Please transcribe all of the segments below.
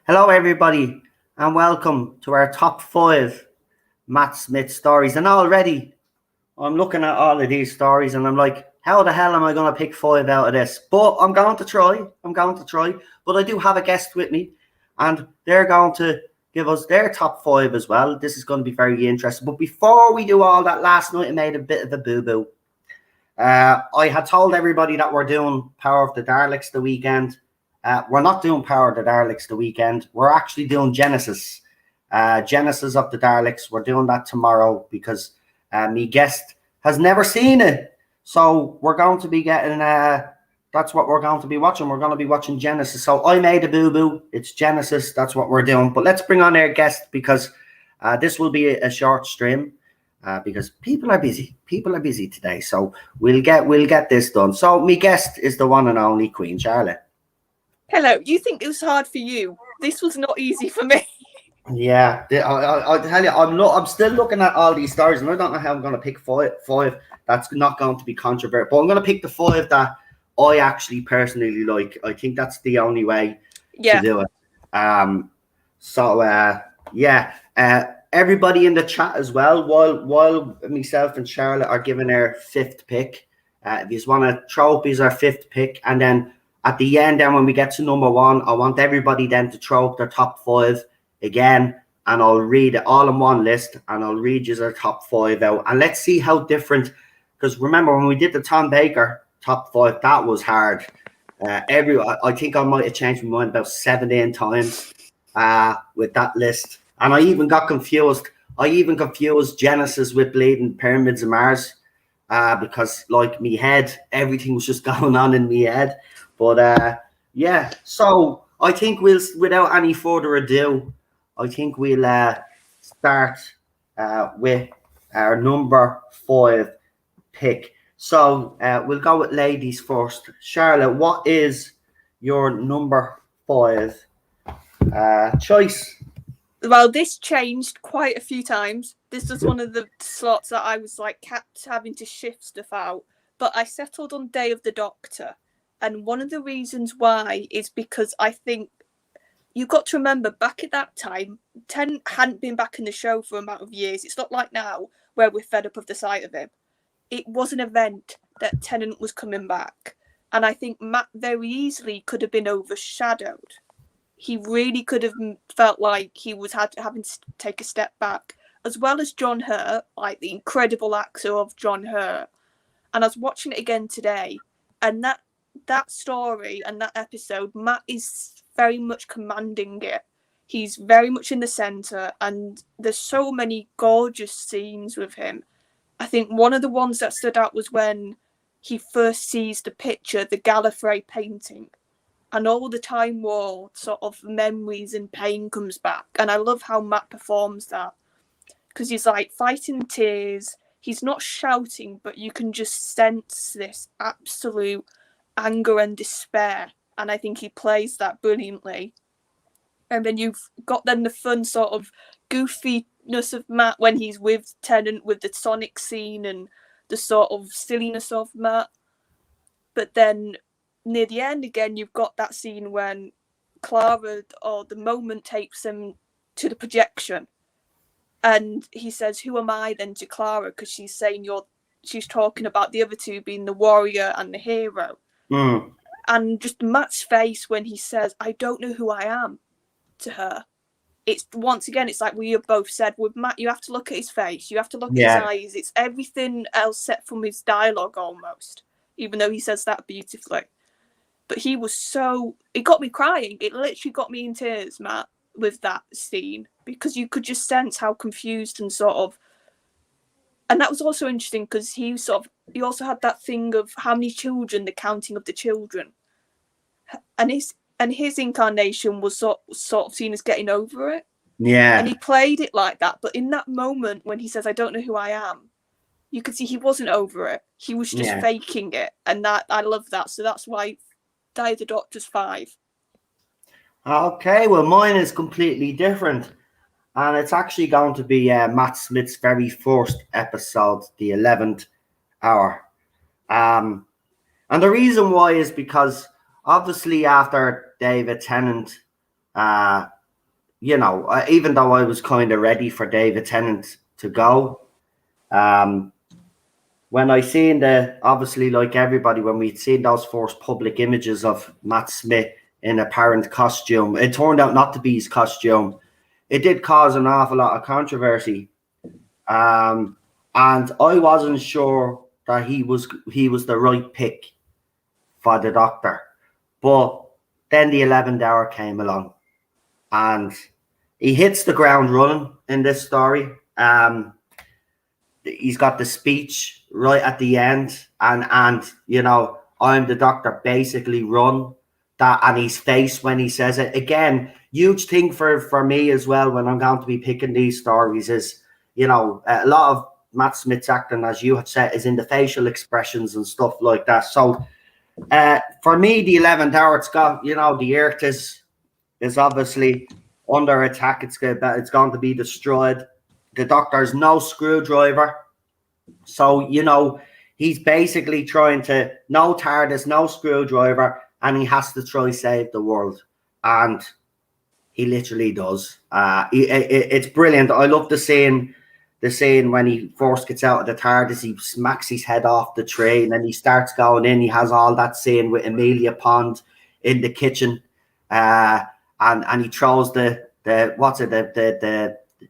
Hello, everybody, and welcome to our top 5 Matt Smith stories. And already, I'm looking at all of these stories, and I'm like, how the hell am I going to pick 5 out of this? But I'm going to try. But I do have a guest with me, and they're going to give us their top 5 as well. This is going to be very interesting. But before we do all that, last night I made a bit of a boo-boo. I had told everybody that we're doing Power of the Daleks the weekend. We're not doing Power of the Daleks the weekend. We're actually doing Genesis. Genesis of the Daleks. We're doing that tomorrow because my guest has never seen it. So we're going to be getting, that's what we're going to be watching. We're going to be watching Genesis. So I made a boo-boo. It's Genesis. That's what we're doing. But let's bring on our guest because this will be a short stream because people are busy. People are busy today. So we'll get this done. So my guest is the one and only Queen Charlotte. Hello. You think it was hard for you? This was not easy for me. Yeah, I'll tell you, I'm still looking at all these stories, and I don't know how I'm going to pick five. That's not going to be controversial, but I'm going to pick the 5 that I actually personally like. I think that's the only way to do it. Everybody in the chat as well, while myself and Charlotte are giving our 5th pick. If you want to throw up is our 5th pick, and then at the end, then when we get to number 1, I want everybody then to throw up their top 5 again, and I'll read it all in one list, and I'll read you their top 5 out, and let's see how different. Because remember when we did the Tom Baker top 5, that was hard. I think I might have changed my mind about 17 times with that list, and I even got confused. I even confused Genesis with Bleeding Pyramids of Mars because like me head, everything was just going on in me head. But yeah, so I think we'll, without any further ado, I think we'll start with our number 5 pick. So we'll go with ladies first. Charlotte, what is your number 5 choice? Well, this changed quite a few times. This was one of the slots that I was like kept having to shift stuff out. But I settled on Day of the Doctor. And one of the reasons why is because I think you've got to remember back at that time, Tennant hadn't been back in the show for a amount of years. It's not like now where we're fed up of the sight of him. It was an event that Tennant was coming back. And I think Matt very easily could have been overshadowed. He really could have felt like he was having to take a step back, as well as John Hurt, like the incredible actor of John Hurt. And I was watching it again today, and that story and that episode, Matt is very much commanding it. He's very much in the centre, and there's so many gorgeous scenes with him. I think one of the ones that stood out was when he first sees the picture, the Gallifrey painting, and all the Time War sort of memories and pain comes back. And I love how Matt performs that, because he's like fighting tears. He's not shouting, but you can just sense this absolute anger and despair, and I think he plays that brilliantly. And then you've got then the fun sort of goofiness of Matt when he's with Tennant, with the Sonic scene and the sort of silliness of Matt. But then near the end again, you've got that scene when Clara, or the moment, takes him to the projection, and he says, "Who am I then?" to Clara, because she's saying she's talking about the other two being the warrior and the hero. And just Matt's face when he says, "I don't know who I am," to her. It's once again, it's like we have both said with Matt, you have to look at his face, you have to look at his eyes. It's everything else set from his dialogue almost, even though he says that beautifully. But he was it got me crying. It literally got me in tears, Matt, with that scene, because you could just sense how confused and sort of. And that was also interesting because he also had that thing of how many children, the counting of the children. And and his incarnation was sort of seen as getting over it. Yeah. And he played it like that. But in that moment when he says, I don't know who I am, you could see he wasn't over it. He was just faking it. And that I love that. So that's why Day of the Doctor's 5. Okay, well, mine is completely different. And it's actually going to be Matt Smith's very first episode, the 11th Hour. And the reason why is because obviously after David Tennant, even though I was kind of ready for David Tennant to go, when I seen obviously like everybody, when we'd seen those first public images of Matt Smith in apparent costume, it turned out not to be his costume. It did cause an awful lot of controversy. And I wasn't sure that he was the right pick for the Doctor. But then the 11th Hour came along and he hits the ground running in this story. He's got the speech right at the end, and I'm the Doctor basically run that, and his face when he says it. Again, huge thing for me as well when I'm going to be picking these stories is, a lot of Matt Smith's acting, as you had said, is in the facial expressions and stuff like that. So for me, the 11th Hour, it's got, the Earth is obviously under attack. It's going to be destroyed. The Doctor's no screwdriver. So, he's basically trying to, no TARDIS, no screwdriver, and he has to try save the world. And he literally does. It's brilliant. I love the scene when he first gets out of the TARDIS, he smacks his head off the tray, and then he starts going in. He has all that scene with Amelia Pond in the kitchen. And he throws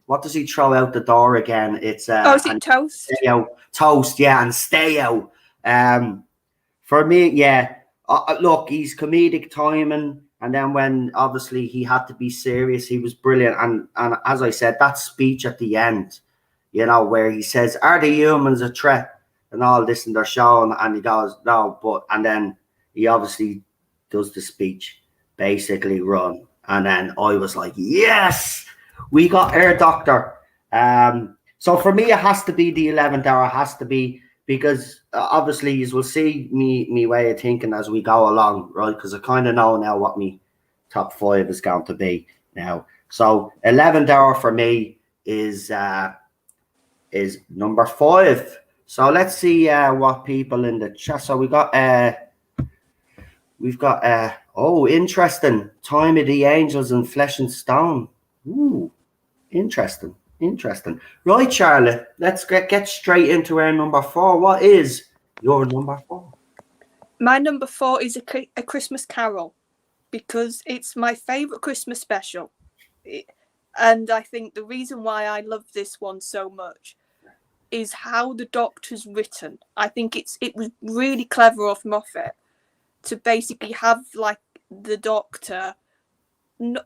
what does he throw out the door again? It's is it toast? Toast, yeah, and stay out. For me, yeah. Look, he's comedic timing, and then when obviously he had to be serious, he was brilliant. And as I said, that speech at the end, where he says, "Are the humans a threat?" and all this, and they're showing, and he goes, "No," and then he obviously does the speech, basically run, and then I was like, yes. We got Air Doctor. So for me, it has to be the 11th Hour. It has to be, because obviously you will see me way of thinking as we go along, right? Because I kind of know now what my top 5 is going to be now. So 11th Hour for me is number 5. So let's see what people in the chat. So we've got interesting. Time of the Angels and Flesh and Stone. Ooh, interesting. Right, Charlotte, let's get straight into our number 4. What is your number 4? My number 4 is A Christmas Carol, because it's my favourite Christmas special. And I think the reason why I love this one so much is how the Doctor's written. I think it was really clever of Moffat to basically have like the Doctor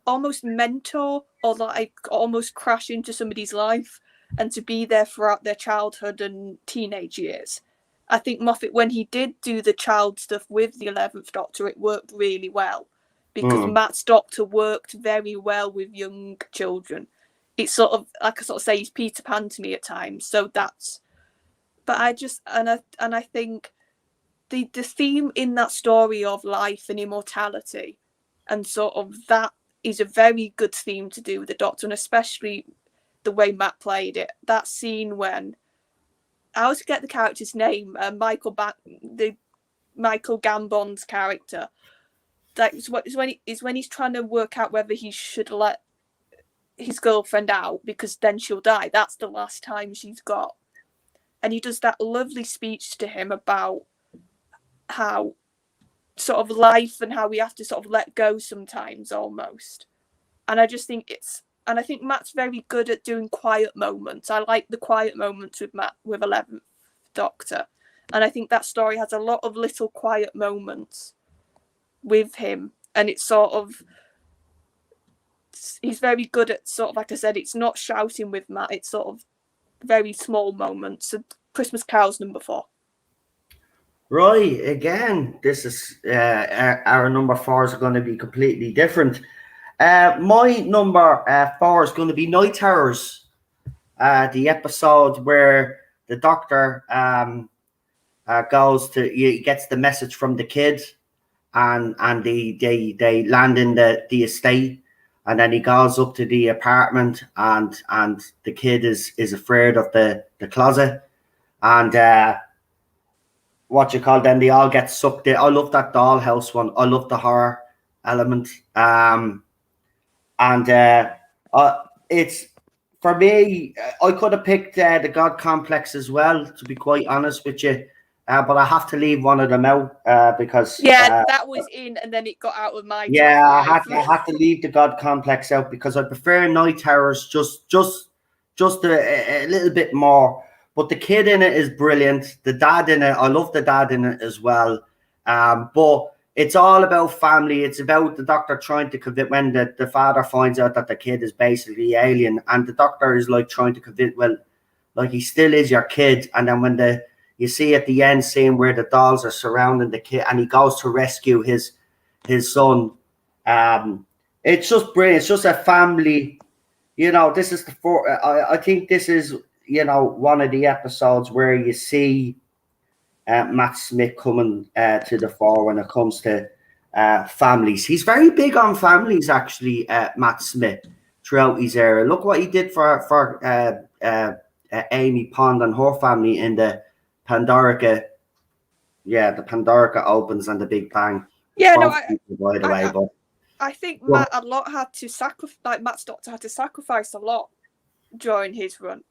almost mentor or like almost crash into somebody's life and to be there throughout their childhood and teenage years. I think Moffat, when he did do the child stuff with the 11th Doctor, it worked really well because Matt's Doctor worked very well with young children. It's sort of, like I sort of say, he's Peter Pan to me at times. So that's, but I just, and I think the theme in that story of life and immortality and sort of that is a very good theme to do with the Doctor, and especially the way Matt played it. That scene when, I always forget the character's name, Michael Gambon's character. That is when he's trying to work out whether he should let his girlfriend out because then she'll die. That's the last time she's got. And he does that lovely speech to him about how sort of life and how we have to sort of let go sometimes almost. And I just think I think Matt's very good at doing quiet moments. I like the quiet moments with Matt with 11th Doctor. And I think that story has a lot of little quiet moments with him. And it's sort of, he's very good at sort of, like I said, it's not shouting with Matt. It's sort of very small moments. So Christmas Carol's number 4. Right, again, this is our number fours are going to be completely different. My number four is going to be Night Terrors, the episode where the doctor goes to he gets the message from the kid, and they land in the estate, and then he goes up to the apartment, and the kid is afraid of the closet, and what you call them, they all get sucked in. I love that dollhouse one. I love the horror element. And it's for me. I could have picked the God Complex as well, to be quite honest with you, but I have to leave one of them out because Yeah, that was in, and then it got out of my top yeah, five. I had to leave the God Complex out because I prefer Night Terrors just a little bit more. But the kid in it is brilliant. The dad in it, I love the dad in it as well. But it's all about family. It's about the doctor trying to convince when the father finds out that the kid is basically alien, and the doctor is like trying to convince, well, like he still is your kid. And then when you see at the end scene where the dolls are surrounding the kid and he goes to rescue his son. It's just brilliant. It's just a family. This is the four. I think this is one of the episodes where you see Matt Smith coming to the fore when it comes to families. He's very big on families, actually. Matt Smith throughout his era. Look what he did for Amy Pond and her family in the Pandorica. Yeah, the Pandorica opens and the Big Bang. Yeah, no, By the way, but I think well, Matt's doctor had to sacrifice a lot during his run.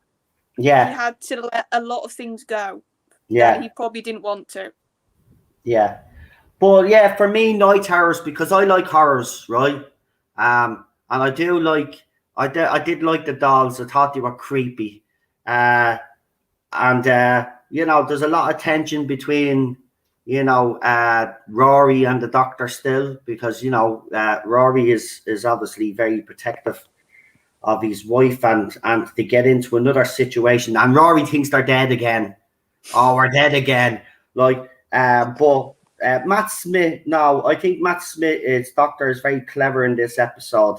yeah, He had to let a lot of things go yeah, that he probably didn't want to. yeah. But yeah, for me, Night Terrors, because I like horrors, right? And I do like, I did like the dolls. I thought they were creepy. And there's a lot of tension between Rory and the doctor still, because Rory is obviously very protective of his wife, and they get into another situation, and Rory thinks they're dead again. Oh, we're dead again. Like, but Matt Smith. No, I think Matt Smith, his doctor, is very clever in this episode.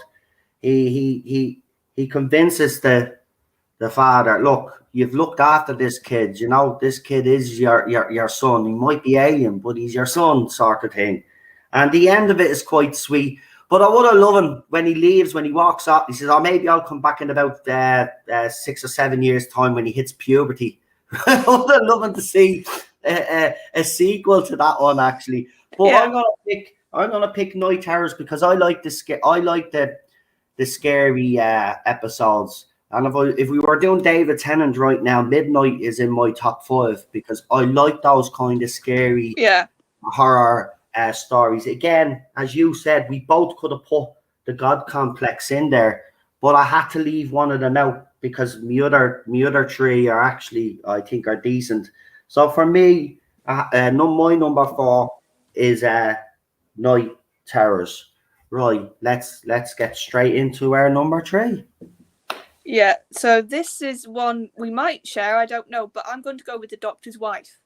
He convinces the father, look, you've looked after this kid. This kid is your son. He might be alien, but he's your son, sort of thing. And the end of it is quite sweet. But I would have loved him when he leaves, when he walks up. He says, "Oh, maybe I'll come back in about 6 or 7 years' time when he hits puberty." I would have loved to see a sequel to that one, actually. But Yeah. I'm gonna pick Night Terrors because I like the scary episodes. And if we were doing David Tennant right now, Midnight is in my top five because I like those kind of scary Yeah. horror stories. Again, as you said, we both could have put the God Complex in there, but I had to leave one of them out because my other three are actually, I think, are decent. So for me, my number four is Night Terrors. Right, let's get straight into our number three. Yeah. So this is one we might share, I don't know, but I'm going to go with the doctor's wife.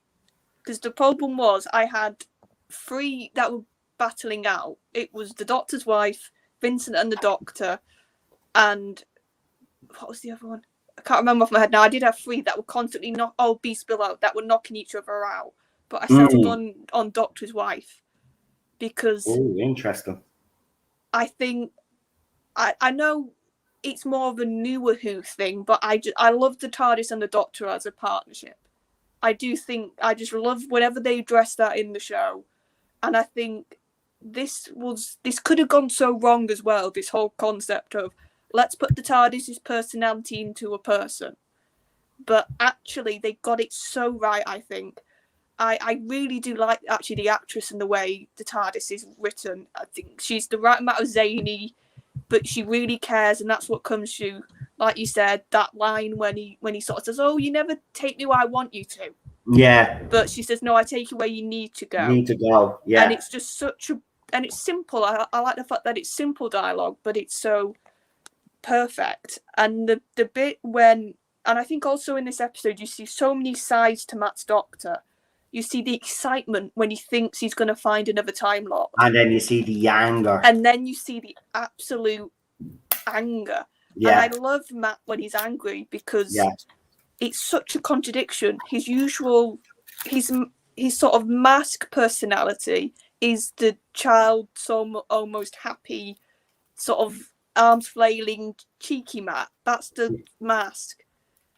Because the problem was I had three that were battling out. It was the doctor's wife, Vincent and the doctor, and what was the other one? I can't remember off my head now. I did have three that were constantly beast below, that were knocking each other out. But I settled on Doctor's wife because Interesting. I think I know it's more of a newer Who thing, but I love the TARDIS and the Doctor as a partnership. I do think I just love whenever they address that in the show, and I think this could have gone so wrong as well. This whole concept of let's put the TARDIS's personality into a person, but actually they got it so right. I think I really do like actually the actress and the way the TARDIS is written. I think she's the right amount of zany, but she really cares, and that's what comes through. Like you said, that line when he sort of says, "Oh, you never take me where I want you to," Yeah, but she says, "No, I take you where you need to go." need to go. Yeah, And it's just and it's simple. I like the fact that it's simple dialogue, but it's so perfect. And the bit when, and I think also in this episode, you see so many sides to Matt's doctor. You see the excitement when he thinks he's going to find another Time Lord. And then you see the anger. And then you see the absolute anger. Yeah. And I love Matt when he's angry because Yeah. it's such a contradiction. His sort of mask personality is the child, almost happy, sort of arms flailing, cheeky Matt. That's the mask.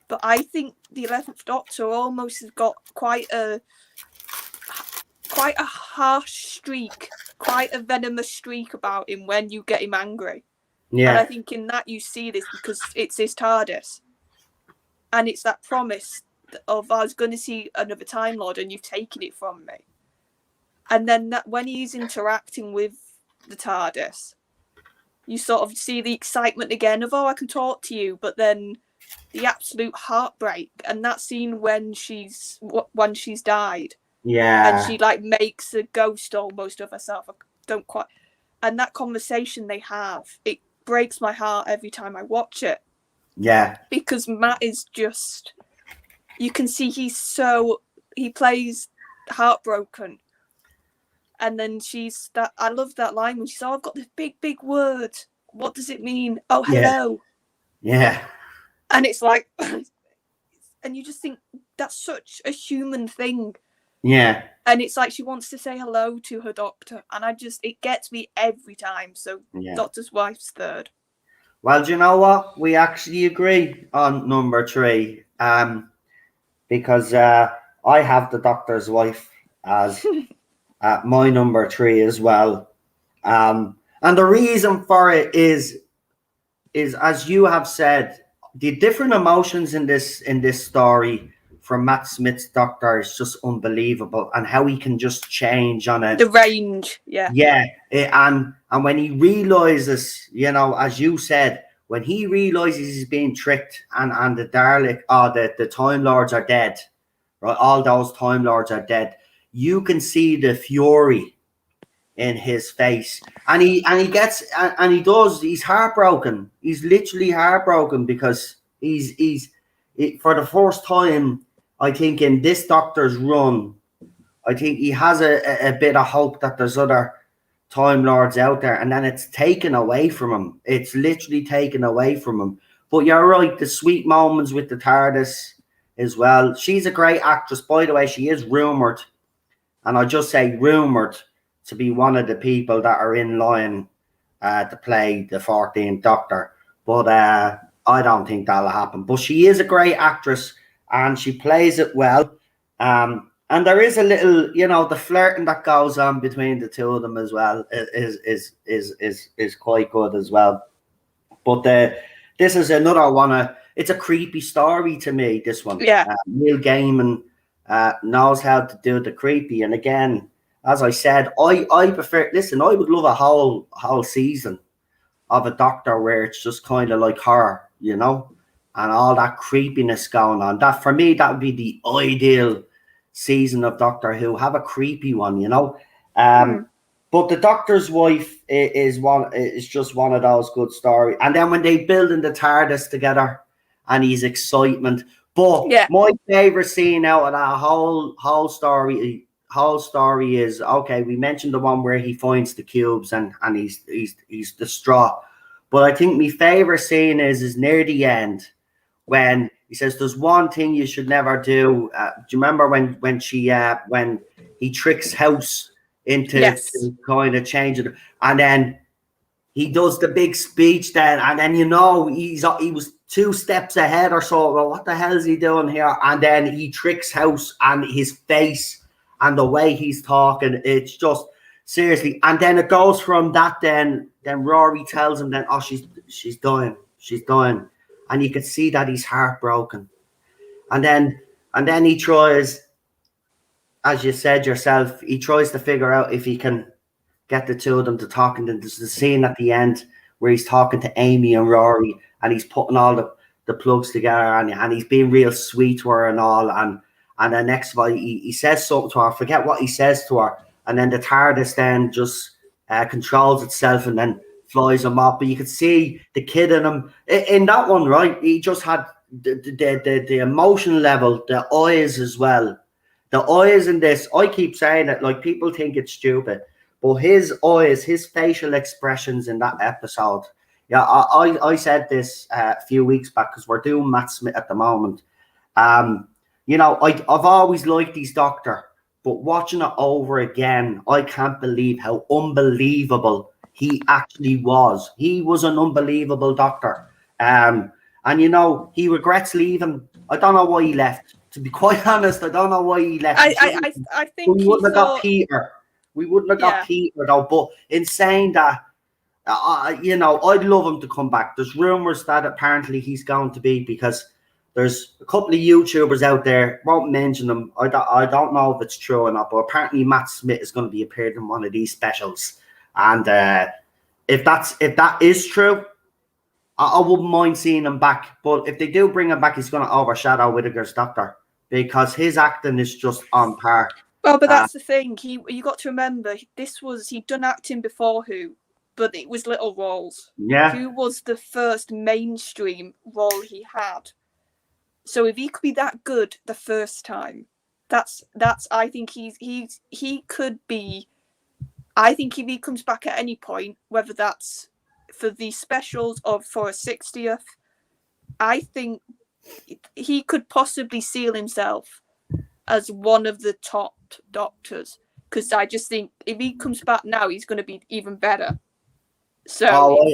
But I think the 11th Doctor almost has got quite a harsh streak, quite a venomous streak about him when you get him angry. Yeah. And I think in that you see this because it's his TARDIS. And it's that promise of, I was going to see another Time Lord and you've taken it from me. And then that when he's interacting with the TARDIS, you sort of see the excitement again of, oh, I can talk to you, but then the absolute heartbreak. And that scene when she's died. Yeah. And she like makes a ghost almost of herself. I don't quite. And that conversation they have, it breaks my heart every time I watch it. Yeah. Because Matt is just, you can see he plays heartbroken. And then I love that line when she says, oh, I've got this big, big word. What does it mean? Oh, hello. Yeah. And it's like, and you just think that's such a human thing. Yeah. And it's like she wants to say hello to her doctor. And it gets me every time. So Doctor's Wife's third. Well, do you know what? We actually agree on number 3. Because I have the Doctor's Wife as my number 3 as well. And the reason for it is as you have said, the different emotions in this story from Matt Smith's Doctor is just unbelievable, and how he can just change on it. The range, yeah. And when he realizes, as you said, when he realizes he's being tricked and the Dalek, the Time Lords are dead, right? All those Time Lords are dead. You can see the fury in his face, and he's heartbroken. He's literally heartbroken because for the first time, I think, in this Doctor's run, I think he has a bit of hope that there's other Time Lords out there, and then it's taken away from him. It's literally taken away from him. But you're right, the sweet moments with the TARDIS as well. She's a great actress, by the way. She is rumoured, and I just say rumoured, to be one of the people that are in line to play the 14th Doctor. But I don't think that'll happen. But she is a great actress, and she plays it well. And there is a little, the flirting that goes on between the two of them as well is quite good as well. But this is another one. It's a creepy story to me, this one. Yeah. Neil Gaiman knows how to do the creepy. And again, as I said, I prefer, listen, I would love a whole season of a Doctor where it's just kind of like horror, and all that creepiness going on. That, for me, that would be the ideal season of Doctor Who. Have a creepy one, But the Doctor's Wife is just one of those good stories. And then when they build in the TARDIS together and his excitement. But my favorite scene out of that whole story is, okay, we mentioned the one where he finds the cubes and he's distraught. But I think my favorite scene is near the end, when he says, there's one thing you should never do. Do you remember when he tricks House into to kind of change it? And then he does the big speech then, and then he was 2 steps ahead or so. Well, what the hell is he doing here? And then he tricks House, and his face and the way he's talking, it's just seriously. And then it goes from that. Then Rory tells him, then, oh, she's dying. And you could see that he's heartbroken. And then he tries, as you said yourself, he tries to figure out if he can get the two of them to talk. And then there's the scene at the end where he's talking to Amy and Rory, and he's putting all the plugs together, and he's being real sweet to her and all. And then next of all, he says something to her. I forget what he says to her. And then the TARDIS then just controls itself and then flies him up. But you could see the kid in him in that one, right? He just had the emotion level, the eyes as well. The eyes in this, I keep saying it, like people think it's stupid, but his eyes, his facial expressions in that episode. Yeah, I said this a few weeks back because we're doing Matt Smith at the moment. You know, I've always liked his Doctor, but watching it over again, I can't believe how unbelievable he actually was. He was an unbelievable Doctor. And you know, he regrets leaving. I don't know why he left. To be quite honest, I don't know why he left. I think we wouldn't have got Peter. We wouldn't have got Peter though. But in saying that, you know, I'd love him to come back. There's rumors that apparently he's going to be, because there's a couple of YouTubers out there, won't mention them. I don't know if it's true or not, but apparently Matt Smith is going to be appearing in one of these specials. And if that is true, I wouldn't mind seeing him back. But if they do bring him back, he's going to overshadow Whittaker's Doctor, because his acting is just on par. Well, but that's the thing. You got to remember, he'd done acting before Who, but it was little roles. Yeah. Who was the first mainstream role he had? So if he could be that good the first time, that's I think he could be. I think if he comes back at any point, whether that's for the specials or for a 60th, I think he could possibly seal himself as one of the top Doctors, because I just think if he comes back now, he's going to be even better. So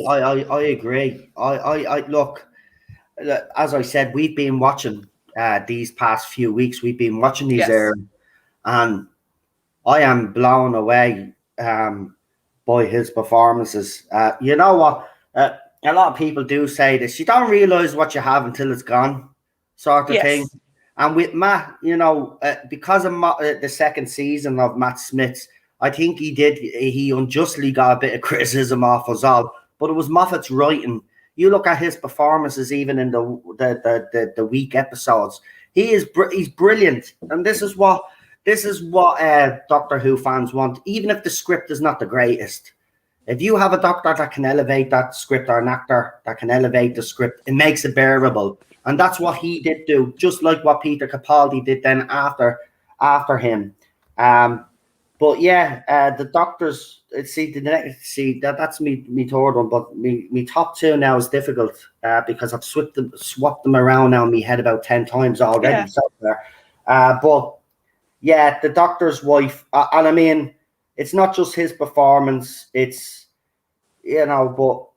I agree. I look, as I said, we've been watching these past few weeks. We've been watching these and I am blown away by his performances. You know what? A lot of people do say this. You don't realize what you have until it's gone, sort of thing. And with Matt, you know, because of the second season of Matt Smith's, I think he unjustly got a bit of criticism off us all. But it was Moffat's writing. You look at his performances, even in the week episodes. He's brilliant, and this is what Doctor Who fans want. Even if the script is not the greatest, if you have a Doctor that can elevate that script, or an actor that can elevate the script, it makes it bearable. And that's what he did do, just like what Peter Capaldi did then after him. But yeah, the Doctors. That's me third one, but me top two now is difficult because I've swapped them around now in my head about 10 times already. Yeah. But yeah, the Doctor's wife, and I mean, it's not just his performance. It's, you know, but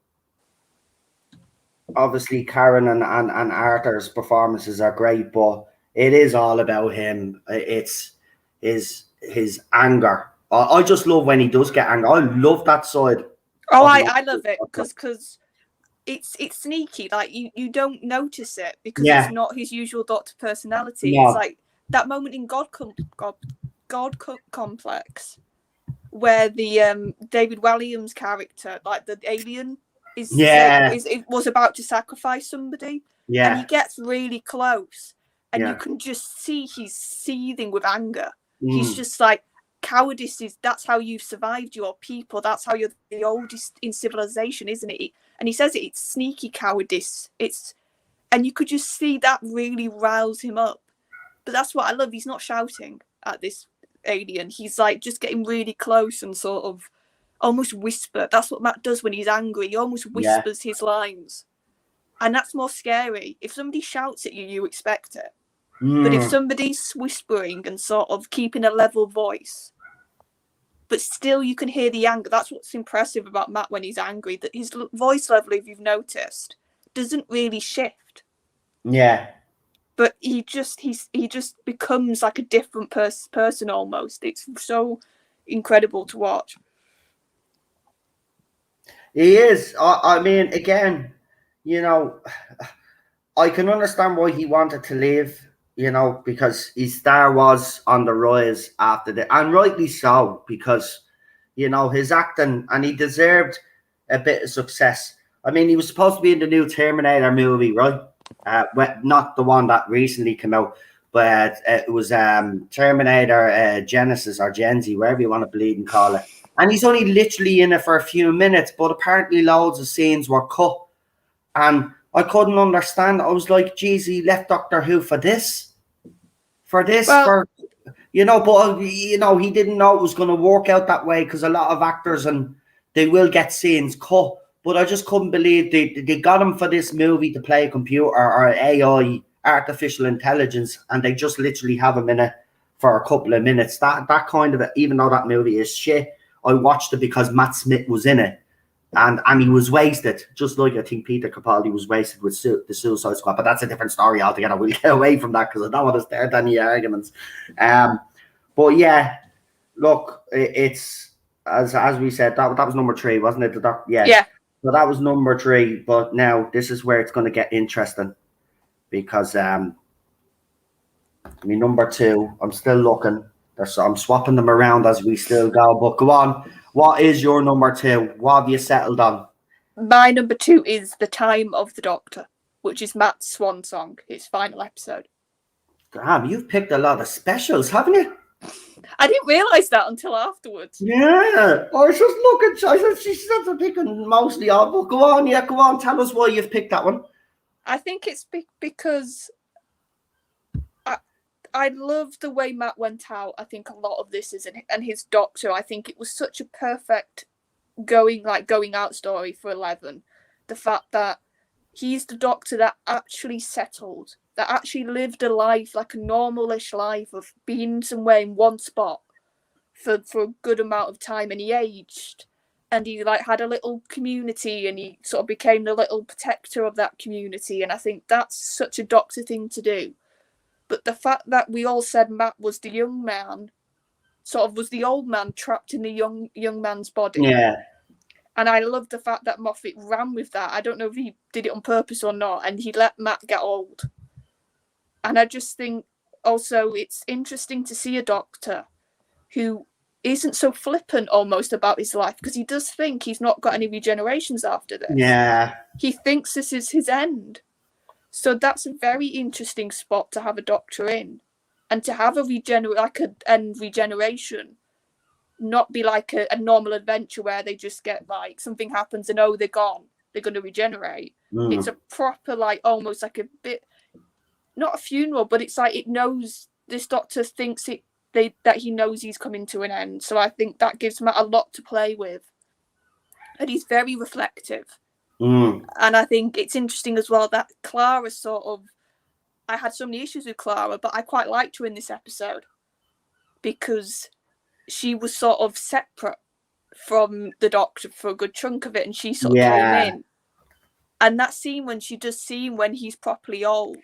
obviously Karen and Arthur's performances are great, but it is all about him. It's his anger. I just love when he does get angry. I love that side. Oh, I love it because it's sneaky. Like you don't notice it because it's not his usual Doctor personality. No. It's like that moment in God Complex where the David Walliams character, like the alien, was about to sacrifice somebody, and he gets really close, and you can just see he's seething with anger. He's just like, cowardice that's how you've survived your people. That's how you're the oldest in civilization, isn't it? And he says it's sneaky cowardice. And you could just see that really rouse him up. But that's what I love. He's not shouting at this alien. He's like just getting really close and sort of almost whisper. That's what Matt does when he's angry. He almost whispers his lines. And that's more scary. If somebody shouts at you, you expect it. But if somebody's whispering and sort of keeping a level voice, but still you can hear the anger, that's what's impressive about Matt when he's angry, that his voice level, if you've noticed, doesn't really shift. Yeah. But he just becomes like a different person almost. It's so incredible to watch. He is. I mean, again, you know, I can understand why he wanted to leave. You know, because his star was on the rise after and rightly so, because, you know, his acting, and he deserved a bit of success. I mean, he was supposed to be in the new Terminator movie, right? Not the one that recently came out, but it was Terminator Genesis or Gen Z, wherever you want to bleed and call it. And he's only literally in it for a few minutes, but apparently loads of scenes were cut. And I couldn't understand. I was like, geez, he left Doctor Who for this? but he didn't know it was going to work out that way because a lot of actors and they will get scenes cut. But I just couldn't believe they got him for this movie to play a computer or AI, artificial intelligence, and they just literally have him in it for a couple of minutes. That kind of, even though that movie is shit, I watched it because Matt Smith was in it. And he was wasted, just like I think Peter Capaldi was wasted with the Suicide Squad. But that's a different story altogether. We'll get away from that because I don't want to start any arguments. But yeah, look, it's as we said, that was number 3, wasn't it? Yeah. So that was number 3. But now this is where it's going to get interesting because number 2, I'm still looking. I'm swapping them around as we still go. But go on. What is your number 2? What have you settled on? My number 2 is The Time of the Doctor, which is Matt's swan song, his final episode. Damn, you've picked a lot of specials, haven't you? I didn't realise that until afterwards. Yeah, I was just looking. I said she's picking mostly on. But go on. Tell us why you've picked that one. I think it's because I love the way Matt went out. I think a lot of this is, and his Doctor. I think it was such a perfect going out story for 11. The fact that he's the Doctor that actually settled, that actually lived a life like a normalish life of being somewhere in one spot for a good amount of time, and he aged, and he had a little community, and he sort of became the little protector of that community. And I think that's such a Doctor thing to do. But the fact that we all said Matt was the young man, sort of was the old man trapped in the young man's body. Yeah. And I love the fact that Moffat ran with that. I don't know if he did it on purpose or not, and he let Matt get old. And I just think also it's interesting to see a Doctor who isn't so flippant almost about his life, because he does think he's not got any regenerations after this. Yeah. He thinks this is his end. So that's a very interesting spot to have a Doctor in, and to have an end regeneration, not be like a normal adventure where they just get something happens and they're gone, they're going to regenerate. It's a proper almost like a bit, not a funeral, but it's it knows, this Doctor thinks that he knows he's coming to an end. So I think that gives Matt a lot to play with, and he's very reflective. And I think it's interesting as well that Clara I had so many issues with Clara, but I quite liked her in this episode because she was sort of separate from the Doctor for a good chunk of it, and she sort of came in. And that scene when she does see him when he's properly old.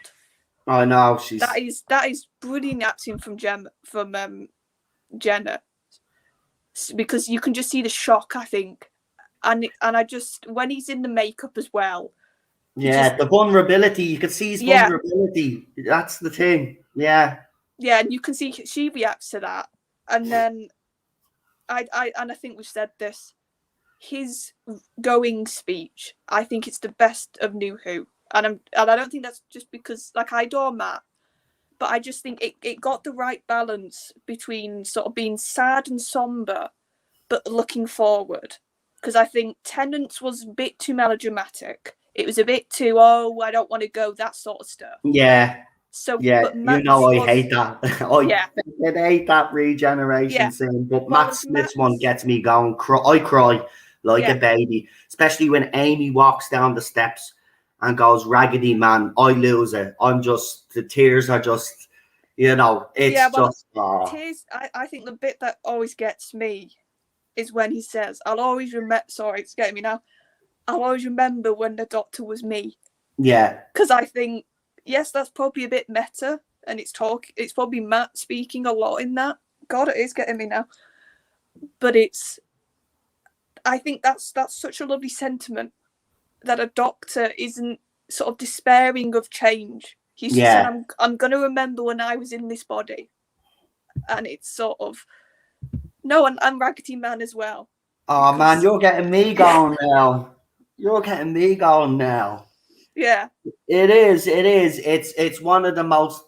I know, that is brilliant acting from Jenna, because you can just see the shock, I think. And I just, when he's in the makeup as well. Yeah, the vulnerability. You can see his vulnerability. That's the thing. Yeah. Yeah, and you can see she reacts to that. And then I think we've said this. His going speech, I think it's the best of New Who. And I don't think that's just because I adore Matt, but I just think it got the right balance between sort of being sad and somber, but looking forward. Because I think Tennant's was a bit too melodramatic. It was a bit too, I don't want to go, that sort of stuff. Yeah. So, yeah, but I hate that. I hate that regeneration scene. But Matt Smith's one gets me going. I cry like a baby, especially when Amy walks down the steps and goes, "Raggedy Man," I lose it. The tears are just, it's just. Tears. I think the bit that always gets me is when he says, "I'll always remember." Sorry, it's getting me now. I'll always remember when the Doctor was me. Yeah. Because I think, yes, that's probably a bit meta, and it's probably Matt speaking a lot in that. God, it is getting me now. But I think that's such a lovely sentiment, that a Doctor isn't sort of despairing of change. He's just saying, I'm going to remember when I was in this body. And it's sort of, no, and I'm Raggedy Man as well. Oh, man, you're getting me going now. You're getting me going now. Yeah. It is. It's one of the most,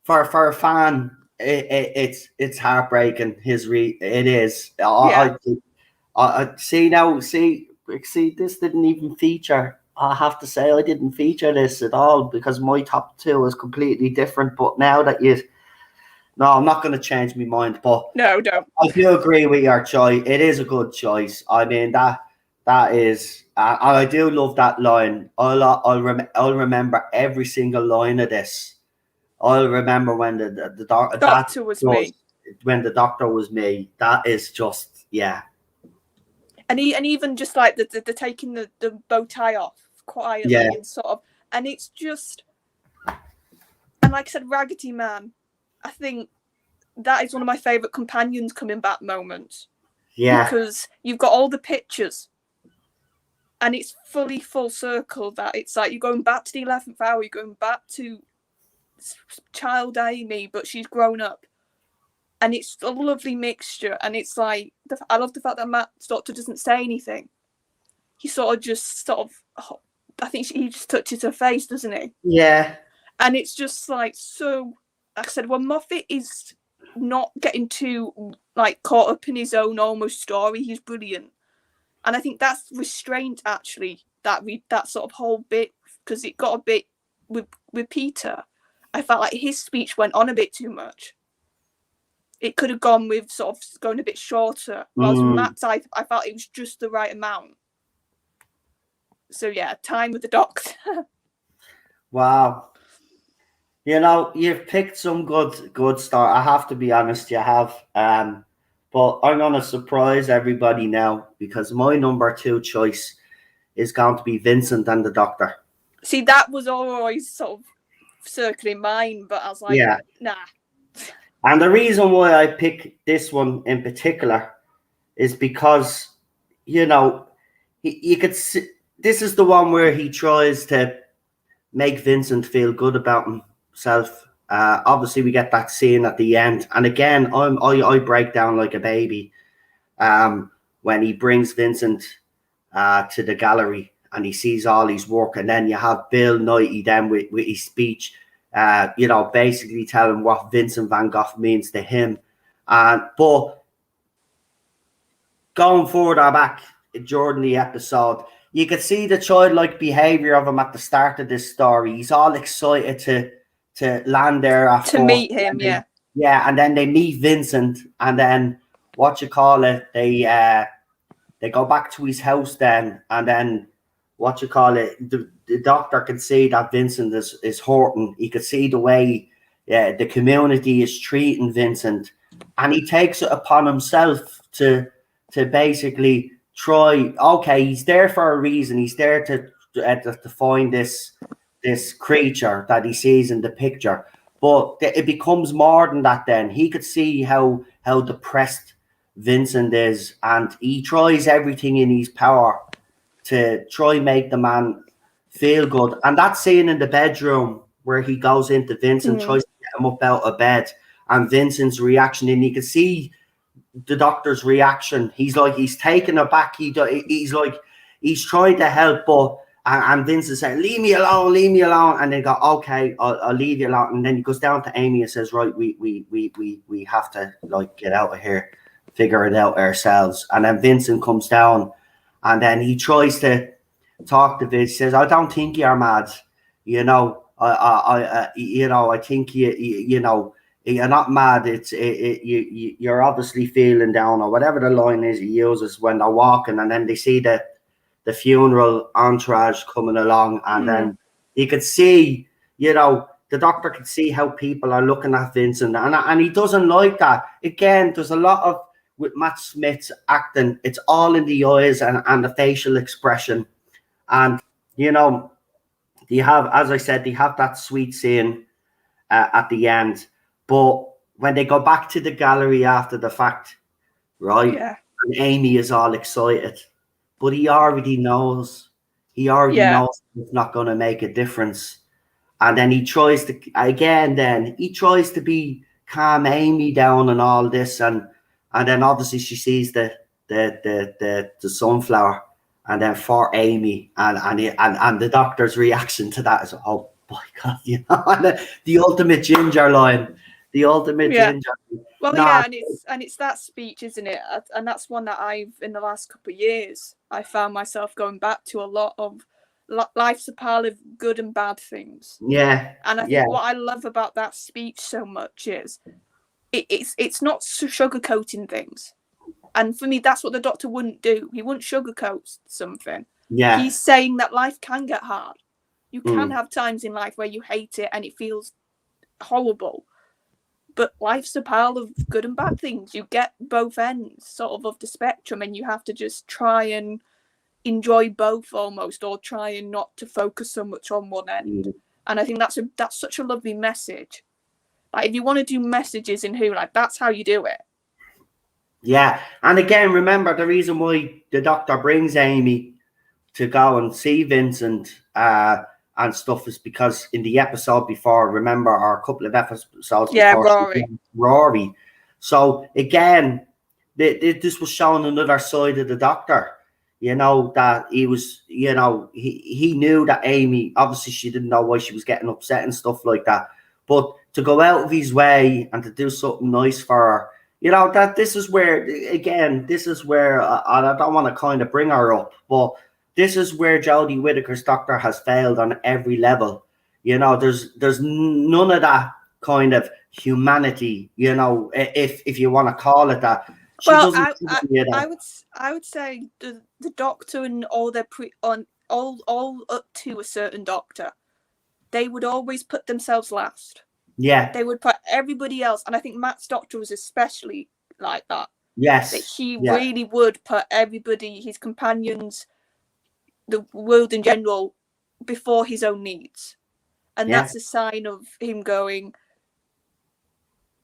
for a fan, it's heartbreaking. It is. I see now. See, this didn't even feature. I have to say, I didn't feature this at all because my top 2 is completely different. But now that No, I'm not going to change my mind, but No, don't. I do agree with your choice. It is a good choice. I mean that is, and I do love that line. I'll remember every single line of this. I'll remember when Doctor was me. when the doctor was me. That is just, yeah. And even just like the taking the bow tie off quietly, Yeah. and sort of, and it's just, and like I said, Raggedy Man, I think that is one of my favourite companions coming back moments. Yeah. Because you've got all the pictures, and it's fully full circle. That it's like you're going back to the 11th hour, you're going back to child Amy, but she's grown up. And it's a lovely mixture. And it's like, I love the fact that Matt's doctor doesn't say anything. He sort of just I think he just touches her face, doesn't he? Yeah. And it's just like, so, like I said, when Moffat is not getting too like caught up in his own almost story, he's brilliant. And I think that's restraint, actually, that sort of whole bit, because it got a bit with Peter. I felt like his speech went on a bit too much. It could have gone with sort of going a bit shorter. Whereas with Matt's, I felt it was just the right amount. So yeah, time with the doctor. Wow. You know, you've picked some good start. I have to be honest, you have. But I'm gonna surprise everybody now, because my number 2 choice is going to be Vincent and the Doctor. See, that was always sort of circling mine, but I was like, yeah. Nah. And the reason why I pick this one in particular is because, you know, you could see, this is the one where he tries to make Vincent feel good about himself. Obviously, we get that scene at the end, and again, I break down like a baby when he brings Vincent to the gallery and he sees all his work, and then you have Bill Nighy then with his speech, you know, basically telling what Vincent van Gogh means to him. But going forward or back during the episode, you could see the childlike behavior of him at the start of this story. He's all excited to land there to meet him, yeah. Yeah, and then they meet Vincent, and then they go back to his house then, and then the doctor can see that Vincent is hurting. He could see the way the community is treating Vincent, and he takes it upon himself to basically try. Okay, he's there for a reason. He's there to find this creature that he sees in the picture. But it becomes more than that. Then he could see how depressed Vincent is, and he tries everything in his power to try make the man feel good. And that scene in the bedroom where he goes into Vincent, tries to get him up out of bed, and Vincent's reaction, and you can see the doctor's reaction. He's like, he's taken aback. He's like, he's trying to help, but and Vincent saying, leave me alone. And they go, okay, I'll leave you alone. And then he goes down to Amy and says, right, we have to like get out of here, figure it out ourselves. And then Vincent comes down, and then he tries to talk to Vince. He says, I don't think you're mad. You know, I think you know, you're not mad. You're obviously feeling down, or whatever the line is he uses when they're walking, and then they see the funeral entourage coming along, and then you could see, you know, the doctor could see how people are looking at Vincent, and he doesn't like that. Again, there's a lot of with Matt Smith's acting. It's all in the eyes and the facial expression, and you know, they have, as I said, they have that sweet scene at the end. But when they go back to the gallery after the fact, right? Yeah. And Amy is all excited, but he already knows. He already knows it's not going to make a difference. And then he tries to, again, then he tries to be calm Amy down and all this. And then obviously she sees the sunflower, and then for Amy, and the doctor's reaction to that is, oh my God, you know, the ultimate ginger line. The ultimate ginger. Well, yeah, and it's that speech, isn't it? And that's one that I've, in the last couple of years, I found myself going back to a lot of. Life's a pile of good and bad things. Yeah. And I think what I love about that speech so much is it's not sugarcoating things. And for me, that's what the Doctor wouldn't do. He wouldn't sugarcoat something. Yeah. He's saying that life can get hard. You can have times in life where you hate it and it feels horrible. But life's a pile of good and bad things. You get both ends sort of the spectrum, and you have to just try and enjoy both almost, or try and not to focus so much on one end. And I think that's such a lovely message. Like, if you want to do messages in Who, like, that's how you do it. Yeah, and again, remember the reason why the Doctor brings Amy to go and see Vincent and stuff is because in the episode before, remember, or a couple of episodes before, Rory. So again, this was showing another side of the Doctor. You know, that he was, you know, he knew that Amy, obviously she didn't know why she was getting upset and stuff like that. But to go out of his way and to do something nice for her, you know, that this is where, again, this is where, I don't want to kind of bring her up, but this is where Jodie Whittaker's Doctor has failed on every level. You know, there's none of that kind of humanity, you know, if you want to call it that. Well, I would say the Doctor and all their all up to a certain Doctor, they would always put themselves last. Yeah. They would put everybody else, and I think Matt's Doctor was especially like that. Yes. That he really would put everybody, his companions, the world in general, before his own needs. And that's a sign of him going,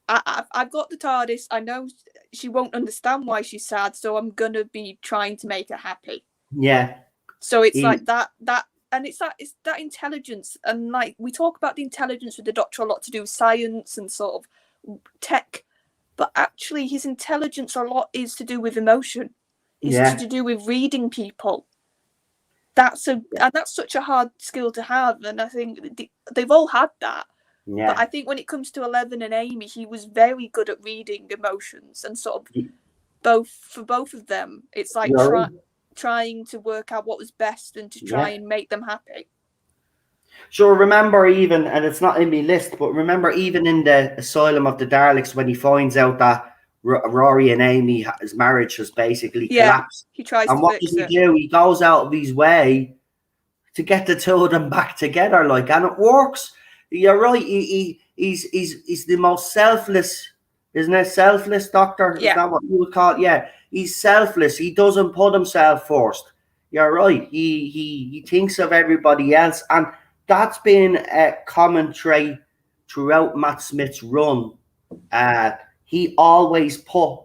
I've got the TARDIS, I know she won't understand why she's sad, so I'm going to be trying to make her happy. Yeah. So it's like that, and it's that intelligence, and like we talk about the intelligence with the Doctor a lot to do with science and sort of tech, but actually his intelligence a lot is to do with emotion. It's to do with reading people. And that's such a hard skill to have, and I think they've all had that. Yeah. But I think when it comes to 11 and Amy, he was very good at reading emotions, and sort of both of them, it's like trying to work out what was best and to try and make them happy. Sure, remember even, and it's not in my list, but remember even in the Asylum of the Daleks when he finds out that Rory and Amy, his marriage has basically collapsed. He tries and to what fix does he do? He goes out of his way to get the two of them back together, like, and it works. You're right. He's the most selfless, isn't it? Selfless Doctor. Is that what you would call it? Yeah. He's selfless. He doesn't put himself first. You're right. He thinks of everybody else, and that's been a common trait throughout Matt Smith's run. He always put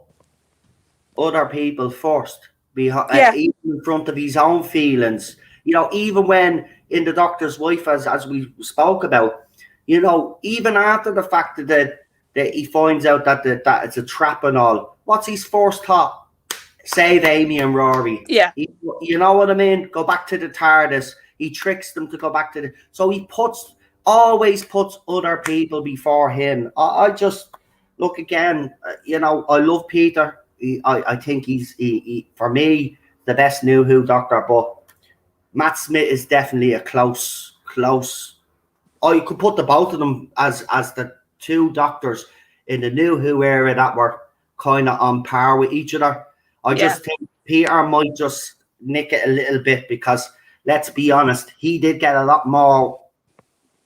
other people first, even in front of his own feelings. You know, even when in The Doctor's Wife, as we spoke about, you know, even after the fact that he finds out that it's a trap and all, what's his first thought? Save Amy and Rory. Yeah. You know what I mean? Go back to the TARDIS. He tricks them to go back to so he always puts other people before him. I just look again, you know, I love Peter. I think he's for me the best New Who Doctor, but Matt Smith is definitely a close. You could put the both of them as the two Doctors in the New Who era that were kind of on par with each other. I just think Peter might just nick it a little bit because, let's be honest, he did get a lot more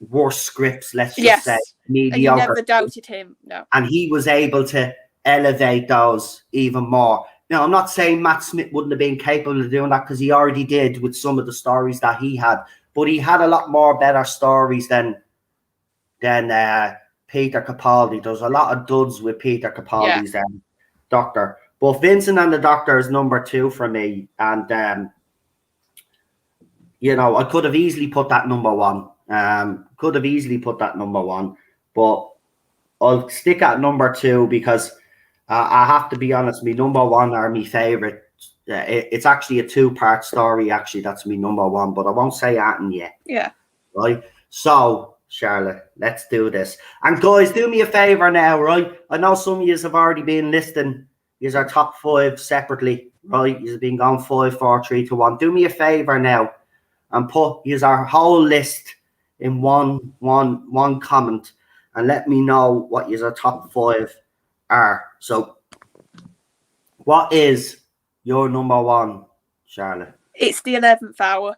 worse scripts, let's just say. Mediocre. And you never doubted him, no. And he was able to elevate those even more. Now, I'm not saying Matt Smith wouldn't have been capable of doing that because he already did with some of the stories that he had. But he had a lot more better stories than Peter Capaldi. There's a lot of duds with Peter Capaldi's Doctor. But Vincent and the Doctor is number 2 for me. And, you know, I could have easily put that number 1. But I'll stick at number 2 because I have to be honest, my number 1 are my favourite. It's actually a 2-part story, actually. That's my number 1, but I won't say that yet. Yeah. Right? So, Charlotte, let's do this. And guys, do me a favour now, right? I know some of you have already been listing our top 5 separately, right? You've been going 5, 4, 3, 2, 1. Do me a favour now and put our whole list in one comment and let me know what your top 5 are. So, what is your number one, Charlotte? It's the 11th hour.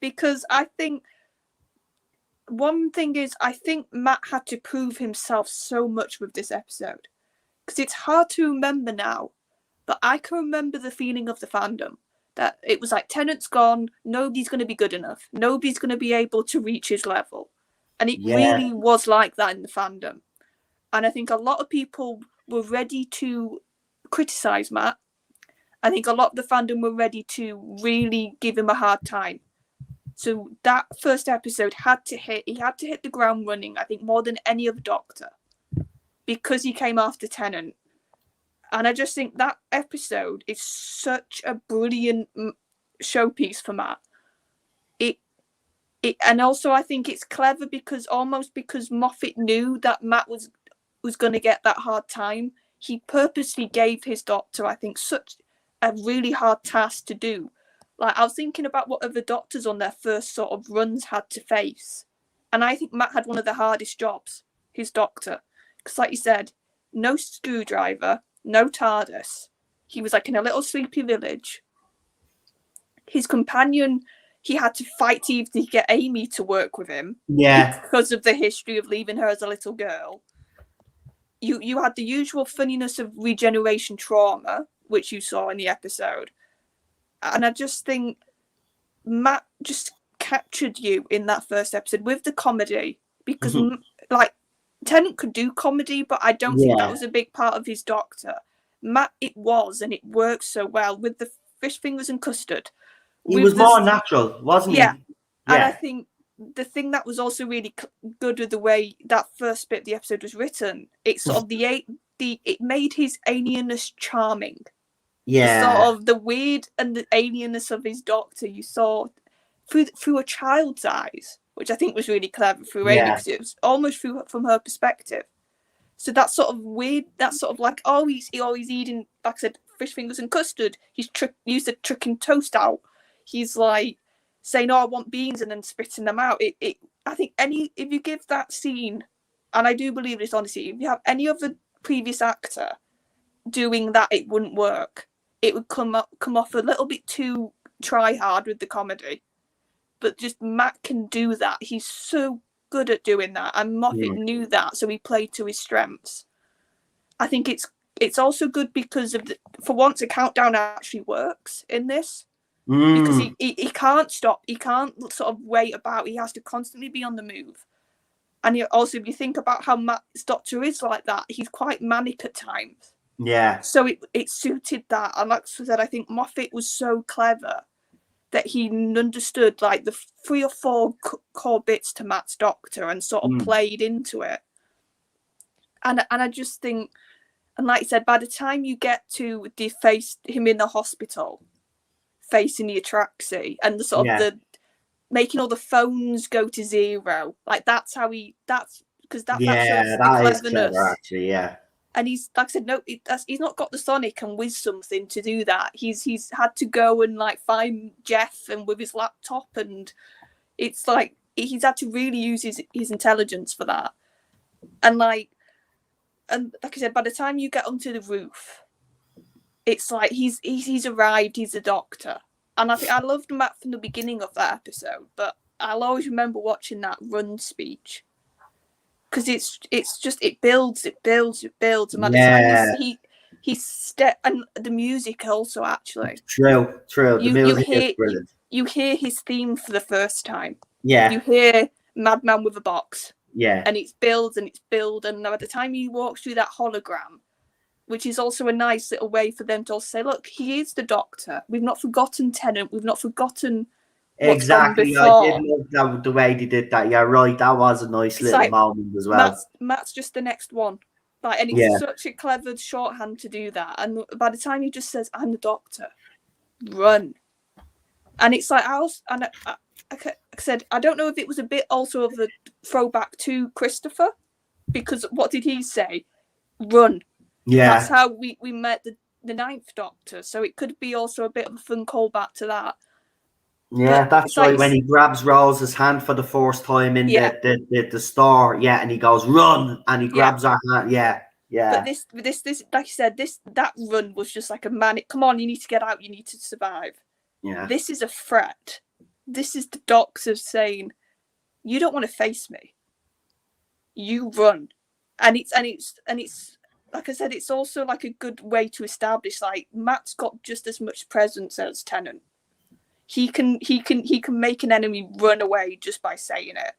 Because I think one thing is, I think Matt had to prove himself so much with this episode. Because it's hard to remember now, but I can remember the feeling of the fandom. That it was like, Tennant's gone, nobody's going to be good enough. Nobody's going to be able to reach his level. And it really was like that in the fandom. And I think a lot of people were ready to criticise Matt. I think a lot of the fandom were ready to really give him a hard time. So that first episode had to hit the ground running, I think, more than any other Doctor. Because he came after Tennant. And I just think that episode is such a brilliant showpiece for Matt. And also I think it's clever because Moffat knew that Matt was going to get that hard time. He purposely gave his Doctor, I think, such a really hard task to do. Like, I was thinking about what other Doctors on their first sort of runs had to face. And I think Matt had one of the hardest jobs, his Doctor. Because like you said, no screwdriver, no TARDIS. He was like in a little sleepy village. His companion, he had to fight to even get Amy to work with him. Yeah. Because of the history of leaving her as a little girl. You had the usual funniness of regeneration trauma, which you saw in the episode. And I just think Matt just captured you in that first episode with the comedy. Because, like, Tennant could do comedy, but I don't think that was a big part of his Doctor. Matt, it was, and it worked so well with the fish fingers and custard. He was more natural, wasn't he? Yeah. And I think the thing that was also really good with the way that first bit of the episode was written, it sort of it made his alienness charming. Yeah. The sort of the weird and the alienness of his Doctor you saw through a child's eyes, which I think was really clever through Amy, because it was almost from her perspective. So that sort of weird, that sort of like, he's always eating, like I said, fish fingers and custard. He's used to tricking toast out. He's like saying, I want beans, and then spitting them out. I think if you give that scene, and I do believe this honestly, if you have any other previous actor doing that, it wouldn't work. It would come off a little bit too try hard with the comedy. But just Matt can do that. He's so good at doing that, and Moffat knew that, so he played to his strengths. I think it's also good because for once, a countdown actually works in this. Because he can't stop. He can't sort of wait about. He has to constantly be on the move. And also, if you think about how Matt's Doctor is like that, he's quite manic at times. Yeah. So it suited that. And like I said, I think Moffat was so clever that he understood like the 3 or 4 core bits to Matt's Doctor and sort of played into it. And I just think, and like I said, by the time you get to face him in the hospital, facing the Atraxi, and the sort of the making all the phones go to 0, like that's because that shows the cleverness. Clever, actually, yeah. And he's, like I said, no, he's not got the Sonic and whiz something to do that. He's had to go and like find Jeff and with his laptop, and it's like he's had to really use his intelligence for that. And like I said, by the time you get onto the roof, it's like he's arrived. He's a Doctor, and I think I loved Matt from the beginning of that episode. But I'll always remember watching that run speech, because it's just it builds, and by the time he's and the music also actually true. The music is brilliant. You hear his theme for the first time. Yeah, you hear Madman with a Box. Yeah, and it builds, and by the time he walks through that hologram, which is also a nice little way for them to also say, look, he is the Doctor. We've not forgotten Tennant. We've not forgotten what's gone before. I did love the way they did that. Yeah, right. That was a nice little moment as well. Matt's just the next one. And it's such a clever shorthand to do that. And by the time he just says, I'm the Doctor, run. And it's like, I said, I don't know if it was a bit also of a throwback to Christopher, because what did he say? Run. Yeah. That's how we met the 9th Doctor. So it could be also a bit of a fun callback to that. Yeah, but that's right. When he grabs Rose's hand for the first time in the store, and he goes, run, and he grabs her hand. Yeah. Yeah. But this, like you said, that run was just like a manic. Come on, you need to get out. You need to survive. Yeah. This is a threat. This is the doctors saying, you don't want to face me. You run, and it's like I said, it's also like a good way to establish like Matt's got just as much presence as Tennant. He can make an enemy run away just by saying it.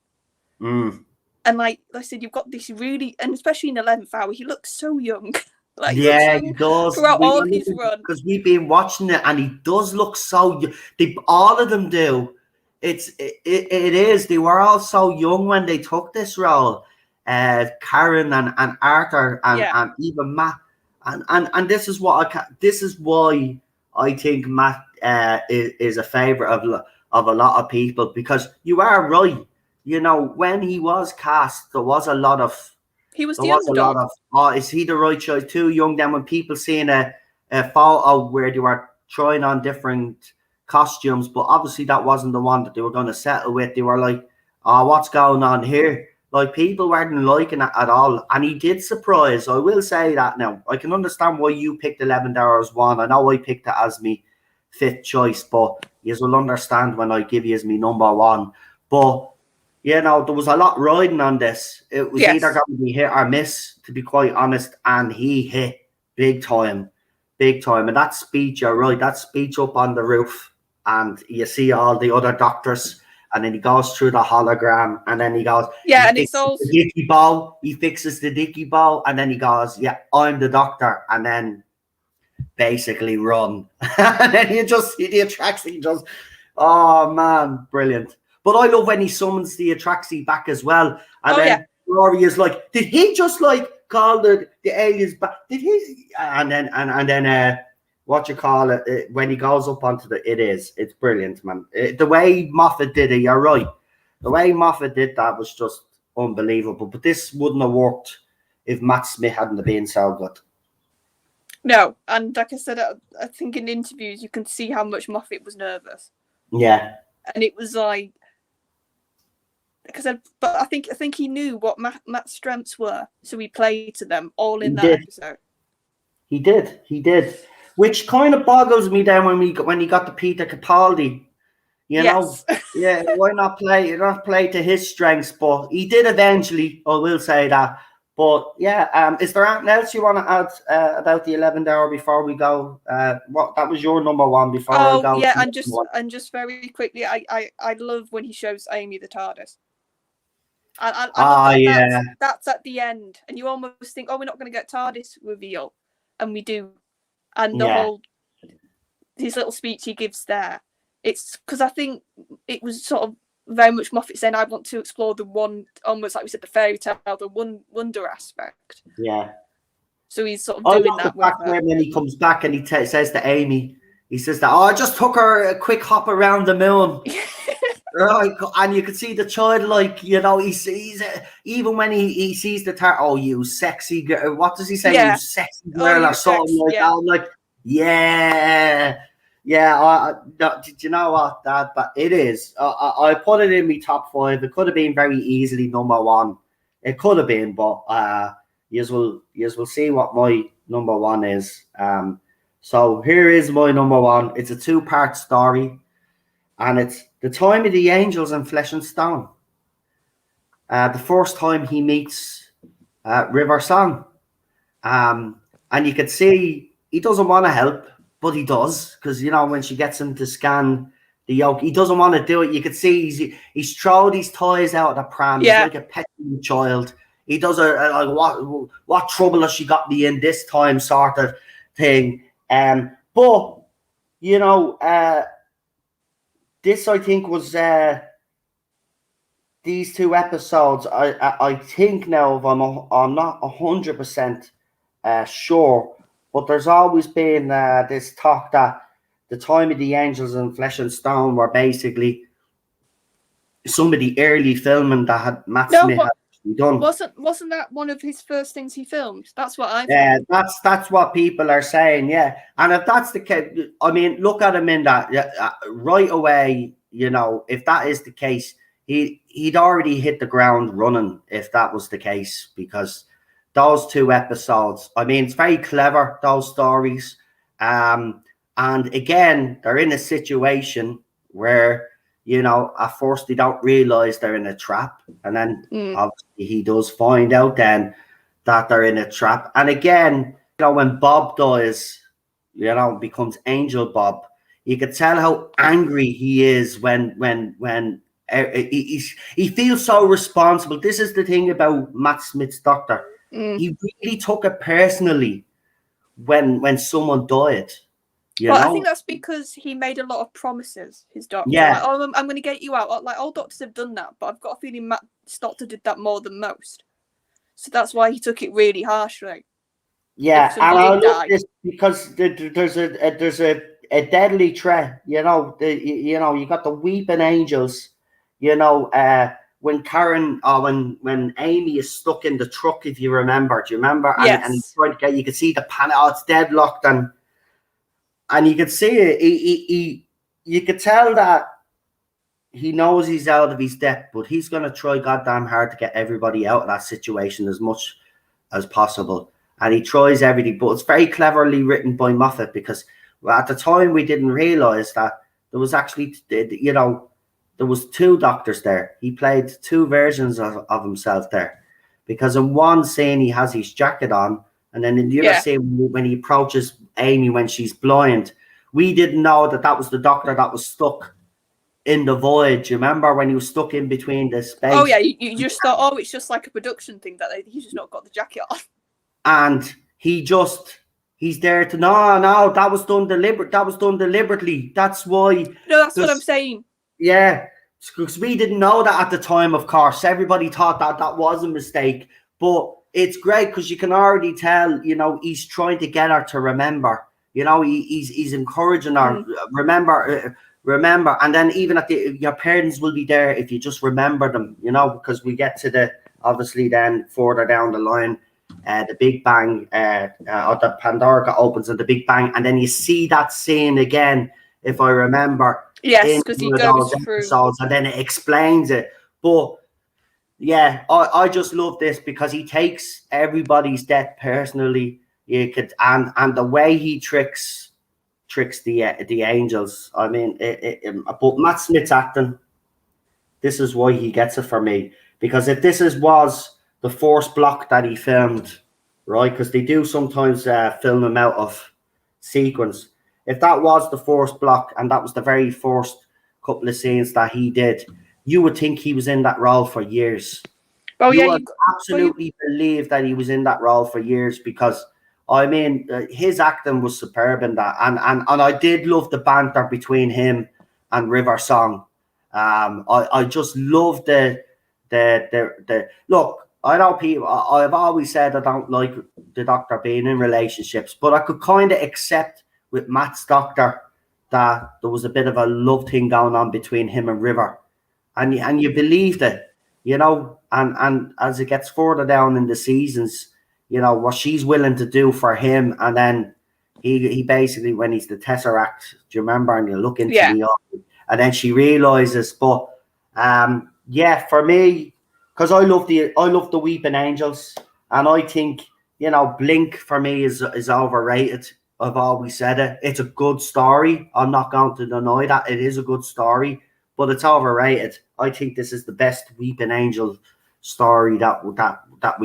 Mm. And like I said, you've got this really, and especially in 11th Hour, he looks so young. Like Yeah, he does. Throughout all his run, because we've been watching it, and he does look so. All of them do. It is. They were all so young when they took this role. Karen and Arthur and even Matt, and this is this is why I think Matt is a favorite of a lot of people, because you are right. You know, when he was cast, there was a lot of. He was There the was a underdog. lot of, oh, is he the right choice? Too young. Then when people seeing a photo where they were trying on different costumes, but obviously that wasn't the one that they were going to settle with. They were like, oh, what's going on here? Like, people weren't liking it at all. And he did surprise. I will say that now. I can understand why you picked 11th Hour as one. I know I picked it as me 5th choice, but you will understand when I give you as me number 1. But you know, there was a lot riding on this. It was either going to be hit or miss, to be quite honest, and he hit big time. And that speech, you're right, that speech up on the roof, and you see all the other doctors, and then he goes through the hologram, and then he goes, and it's also the dicky bow. He fixes the dicky bow, and then he goes, yeah, I'm the doctor, and then basically run. And then he just see the attraction, just, oh man, brilliant. But I love when he summons the Atraxi back as well. And then Rory is like, did he just like call the aliens back? Did he? And then what you call it, when he goes up onto it's brilliant, man. The way Moffat did it, you're right. The way Moffat did that was just unbelievable. But this wouldn't have worked if Matt Smith hadn't been so good. No, and like I said, I think in interviews you can see how much Moffat was nervous. Yeah. And it was like, but I think he knew what Matt's strengths were, so he played to them all in that episode. He did. Which kind of boggles me down when he got to Peter Capaldi. You know, yeah, why not play? Not play to his strengths, but he did eventually. I will say that. But yeah, is there anything else you want to add about the 11th Hour before we go? What that was your number 1 before I go. Yeah, and just very quickly, I love when he shows Amy the TARDIS. That's at the end, and you almost think, oh, we're not going to get TARDIS reveal, and we do, and the whole his little speech he gives there. It's because I think it was sort of very much Moffat saying, I want to explore the one, almost like we said, the fairy tale, the wonder aspect. Yeah. So he's sort of doing that. When he comes back and he says to Amy, he says that, I just took her a quick hop around the moon. Right, and you can see the child, like, you know, he sees it, even when he sees the oh, you sexy girl. What does he say? You sexy girl or something like that. I'm like, did you know what, Dad? But it is. I put it in my top 5. It could have been very easily number 1. It could have been, but you will see what my number 1 is. So here is my number 1. It's a 2-part story, and it's the time of the angels in Flesh and Stone. The first time he meets River Song. And you can see he doesn't want to help, but he does, because, you know, when she gets him to scan the yoke, he doesn't want to do it. You can see he's thrown his toys out of the pram. He's like a petulant child. He does like, what trouble has she got me in this time sort of thing. But, you know, this, I think, was these 2 episodes. I think now, if I'm not 100% sure, but there's always been this talk that the time of the angels in Flesh and Stone were basically some of the early filming that had Matt Smith had done. Wasn't that one of his first things he filmed? That's what I've heard. That's what people are saying, yeah. And if that's the case, I mean, look at him in that right away. You know, if that is the case, he'd already hit the ground running if that was the case, because those two episodes. I mean, it's very clever, those stories. And again, they're in a situation where, you know, at first they don't realize they're in a trap. And then obviously he does find out then that they're in a trap. And again, you know, when Bob dies, you know, becomes Angel Bob, you could tell how angry he is when he feels so responsible. This is the thing about Matt Smith's doctor. He really took it personally when someone died. You know? I think that's because he made a lot of promises, his doctor. Yeah. Like, oh, I'm going to get you out. Like, all doctors have done that, but I've got a feeling Matt's doctor did that more than most. So that's why he took it really harshly. Yeah, and I love this because there's a deadly threat. You know, you got the weeping angels. You know, when Karen or when Amy is stuck in the truck, if you remember, do you remember? Yes. And he's trying to get, you can see the panic. Oh, it's deadlocked, and you can see it. You could tell that he knows he's out of his depth, but he's going to try goddamn hard to get everybody out of that situation as much as possible. And he tries everything, but it's very cleverly written by Moffat because at the time we didn't realize that there was actually, you know, there was two doctors there. He played two versions of himself there because in one scene he has his jacket on, and then in the other scene when he approaches Amy when she's blind, we didn't know that was the doctor that was stuck in the void. Do you remember when he was stuck in between the space? Oh yeah, you just thought, oh, it's just like a production thing that he's just not got the jacket on. And he's there to no, that was done deliberately. That's why. No, that's what I'm saying. Yeah, because we didn't know that at the time, of course. Everybody thought that was a mistake. But it's great because you can already tell, you know, he's trying to get her to remember. You know, he's encouraging her. Remember. And then even your parents will be there if you just remember them, you know, because we get to obviously then further down the line, the Big Bang, or the Pandorica opens and the Big Bang, and then you see that scene again, if I remember. Yes, because he goes through. And then it explains it. But yeah, I just love this because he takes everybody's death personally. You could and the way he tricks the angels. I mean, but Matt Smith's acting. This is why he gets it for me, because if this was the first block that he filmed, right? Because they do sometimes film him out of sequence. If that was the first block and that was the very first couple of scenes that he did, you would think he was in that role for years. Oh, you would absolutely believe that he was in that role for years because, I mean, his acting was superb in that. And I did love the banter between him and River Song. I just love the look. I know people. I've always said I don't like the Doctor being in relationships, but I could kind of accept with Matt's doctor that there was a bit of a love thing going on between him and River, and you believed it, you know. And as it gets further down in the seasons, you know what she's willing to do for him, and then he basically, when he's the Tesseract, do you remember? And you look into the eye, and then she realizes. But yeah, for me, because I love the Weeping Angels, and I think, you know, Blink for me is overrated. I've always said it. It's a good story. I'm not going to deny that. It is a good story, but it's overrated. I think this is the best Weeping Angel story that we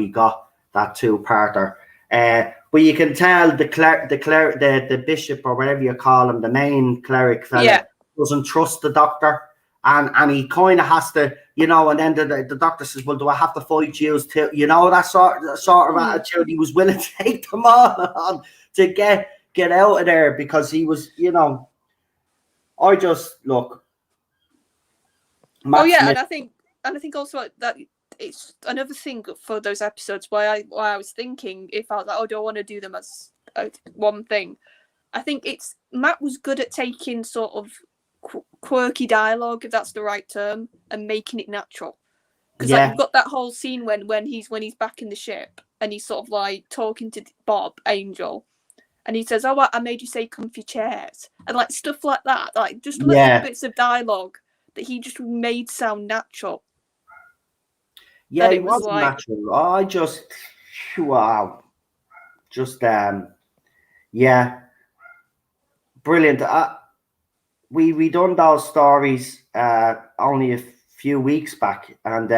got, that two-parter. But you can tell the bishop, or whatever you call him, the main cleric fella, doesn't trust the doctor, and he kind of has to, you know. And then the doctor says, "Well, do I have to fight you too?" You know, that sort of attitude. He was willing to take them on to get out of there because he was, you know. I just look. Matt Smith. And I think also that it's another thing for those episodes why I was thinking, if I was like, oh, do I want to do them as one thing? I think Matt was good at taking sort of quirky dialogue, if that's the right term, and making it natural. Because like, you've got that whole scene when he's back in the ship and he's sort of like talking to Bob Angel, and he says, "Oh, I made you say comfy chairs," and like stuff like that, like just little bits of dialogue that he just made sound natural. Yeah, it wasn't natural. Wow. Just yeah, brilliant. We done those stories only a few weeks back, and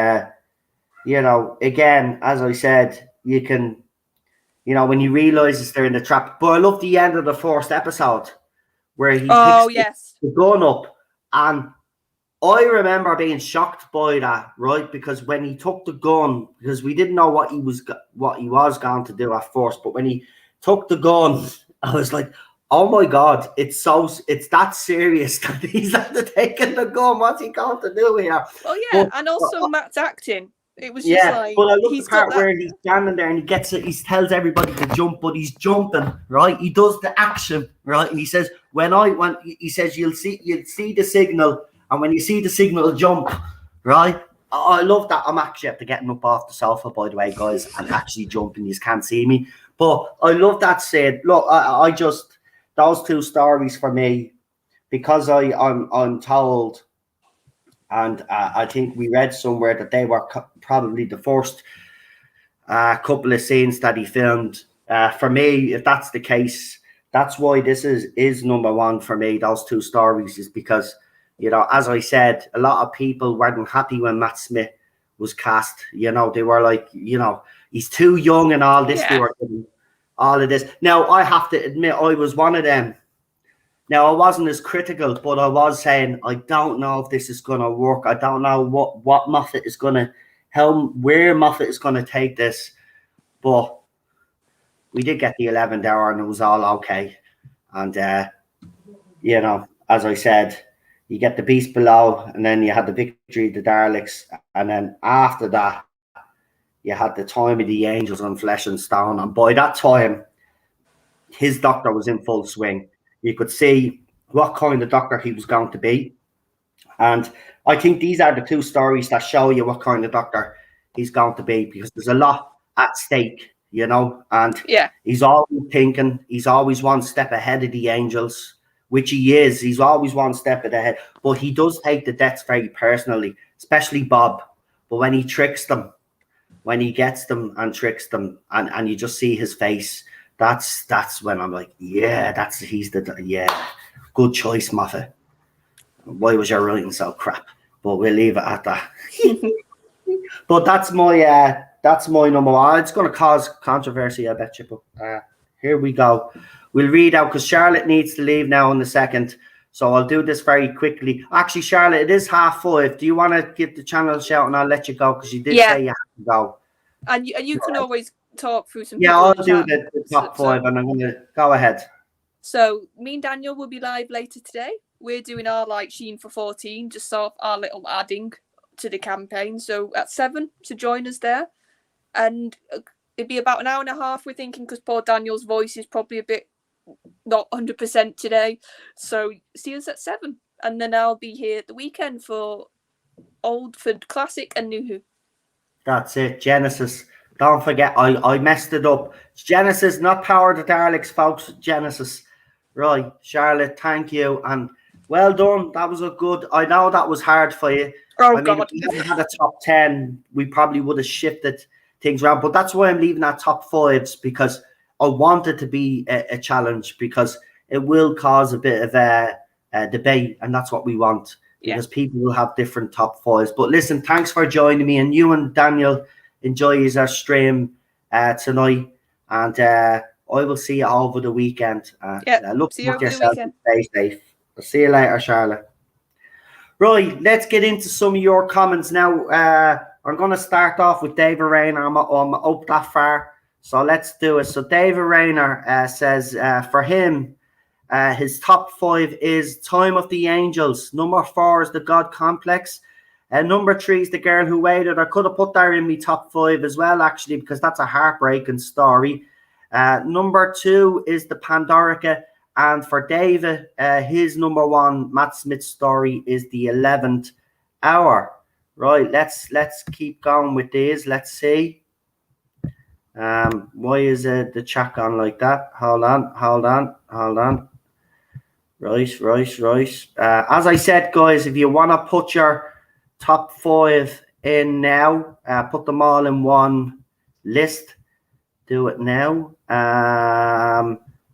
you know, again, as I said, you can, you know, when he realizes they're in the trap. But I love the end of the first episode where he picks yes. the gun up, and I remember being shocked by that, right? Because when he took the gun, because we didn't know what he was going to do at first, but when he took the gun, I was like, "Oh my God, it's that serious that he's after taking the gun. What's he going to do here?" Oh yeah, and also Matt's acting. It was just like, but I love the he's part got that. where he's standing there and he tells everybody to jump, but he's jumping, right? He does the action, right? And he says, when he says you'll see the signal, and when you see the signal, jump, right? I love that. I'm actually after getting up off the sofa, by the way, guys, and actually jumping. You can't see me, but I love that scene. Look, I just, those two stories for me, because I'm told. And I think we read somewhere that they were probably the first couple of scenes that he filmed. For me, if that's the case, that's why this is number one for me. Those two stories is because, you know, as I said, a lot of people weren't happy when Matt Smith was cast. You know, they were like, you know, he's too young and all this. They were doing all of this. Now, I have to admit, I was one of them. Now, I wasn't as critical, but I was saying, I don't know if this is going to work. I don't know what Moffat is going to, where Moffat is going to take this. But we did get the 11th hour and it was all okay. And, you know, as I said, you get the Beast Below and then you had the victory of the Daleks. And then after that, you had the time of the Angels on Flesh and Stone. And by that time, his Doctor was in full swing. You could see what kind of Doctor he was going to be. And I think these are the two stories that show you what kind of Doctor he's going to be, because there's a lot at stake, you know, and he's always thinking, he's always one step ahead of the Angels, which he is. He's always one step ahead, but he does take the deaths very personally, especially Bob. But when he tricks them, when he gets them and tricks them, and you just see his face, that's when I'm like, yeah, good choice, Moffat. Why was your writing so crap? But we'll leave it at that. But that's my number one. It's going to cause controversy, I bet you. But here we go. We'll read out because Charlotte needs to leave now in a second. So I'll do this very quickly. Actually, Charlotte, it is 5:30. Do you want to give the channel a shout and I'll let you go because you did say you have to go. And you can always talk through some. Yeah, I'll do the top five, and I'm going to go ahead. So me and Daniel will be live later today. We're doing our Sheen for 14, just sort of our little adding to the campaign. So at 7 to join us there, and it'd be about an hour and a half. We're thinking because poor Daniel's voice is probably a bit not 100% today. So see us at 7, and then I'll be here at the weekend for Classic and New Who. That's it, Genesis. Don't forget, I messed it up. It's Genesis, not Power of the Daleks, folks. Genesis. Right, Charlotte, thank you. And well done. That was a good... I know that was hard for you. Oh, God. If we hadn't had a top 10, we probably would have shifted things around. But that's why I'm leaving that top 5s, because I want it to be a challenge, because it will cause a bit of a debate, and that's what we want. Because people will have different top 5s. But listen, thanks for joining me. And you and Daniel... enjoy our stream tonight, and I will see you over the weekend. Look after yourself and stay safe. I'll see you later, Charlotte. Right, let's get into some of your comments now. I'm going to start off with David Rayner. I'm up that far, so let's do it. So David Rayner says for him, his top 5 is Time of the Angels. Number 4 is The God Complex. Number 3 is The Girl Who Waited. I could have put that in my top 5 as well, actually, because that's a heartbreaking story. Number 2 is The Pandorica. And for David, his number 1 Matt Smith story is The 11th Hour. Right, let's keep going with these. Let's see. Why is the chat gone like that? Hold on. Right. As I said, guys, if you want to put your top 5 in now, put them all in one list, do it now.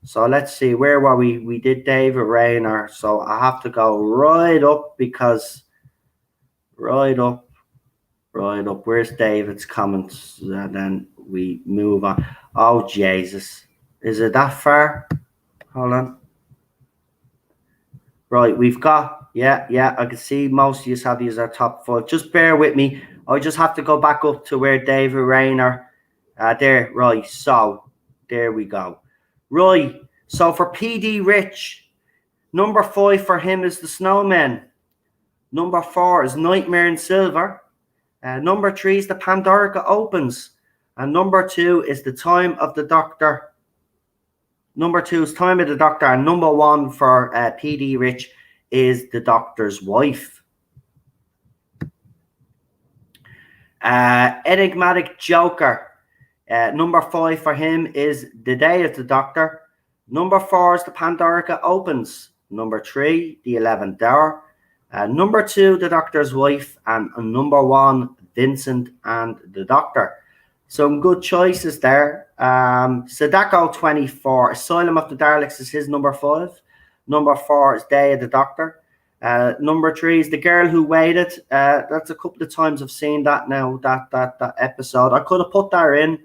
So let's see, where were we? We did David Rayner, so I have to go right up because right up. Where's David's comments? And then we move on. Oh Jesus, is it that far? Hold on. Right, we've got yeah. I can see most of you have these are top 5. Just bear with me. I just have to go back up to where David Rayner. There, right. So there we go. Right. So for PD Rich, number 5 for him is the Snowmen. Number 4 is Nightmare in Silver. Number 3 is the Pandorica Opens. And number 2 is the Time of the Doctor. Number 2 is Time of the Doctor. And number 1 for PD Rich is The Doctor's Wife. Enigmatic Joker. Number 5 for him is The Day of the Doctor. Number 4 is the Pandorica Opens. Number 3, the 11th Hour. Number 2, The Doctor's Wife. And number 1, Vincent and the Doctor. Some good choices there. Sadako 24. Asylum of the Daleks is his number 5. Number 4 is Day of the Doctor. Number 3 is The Girl Who Waited. That's a couple of times I've seen that now, that episode. I could have put that in.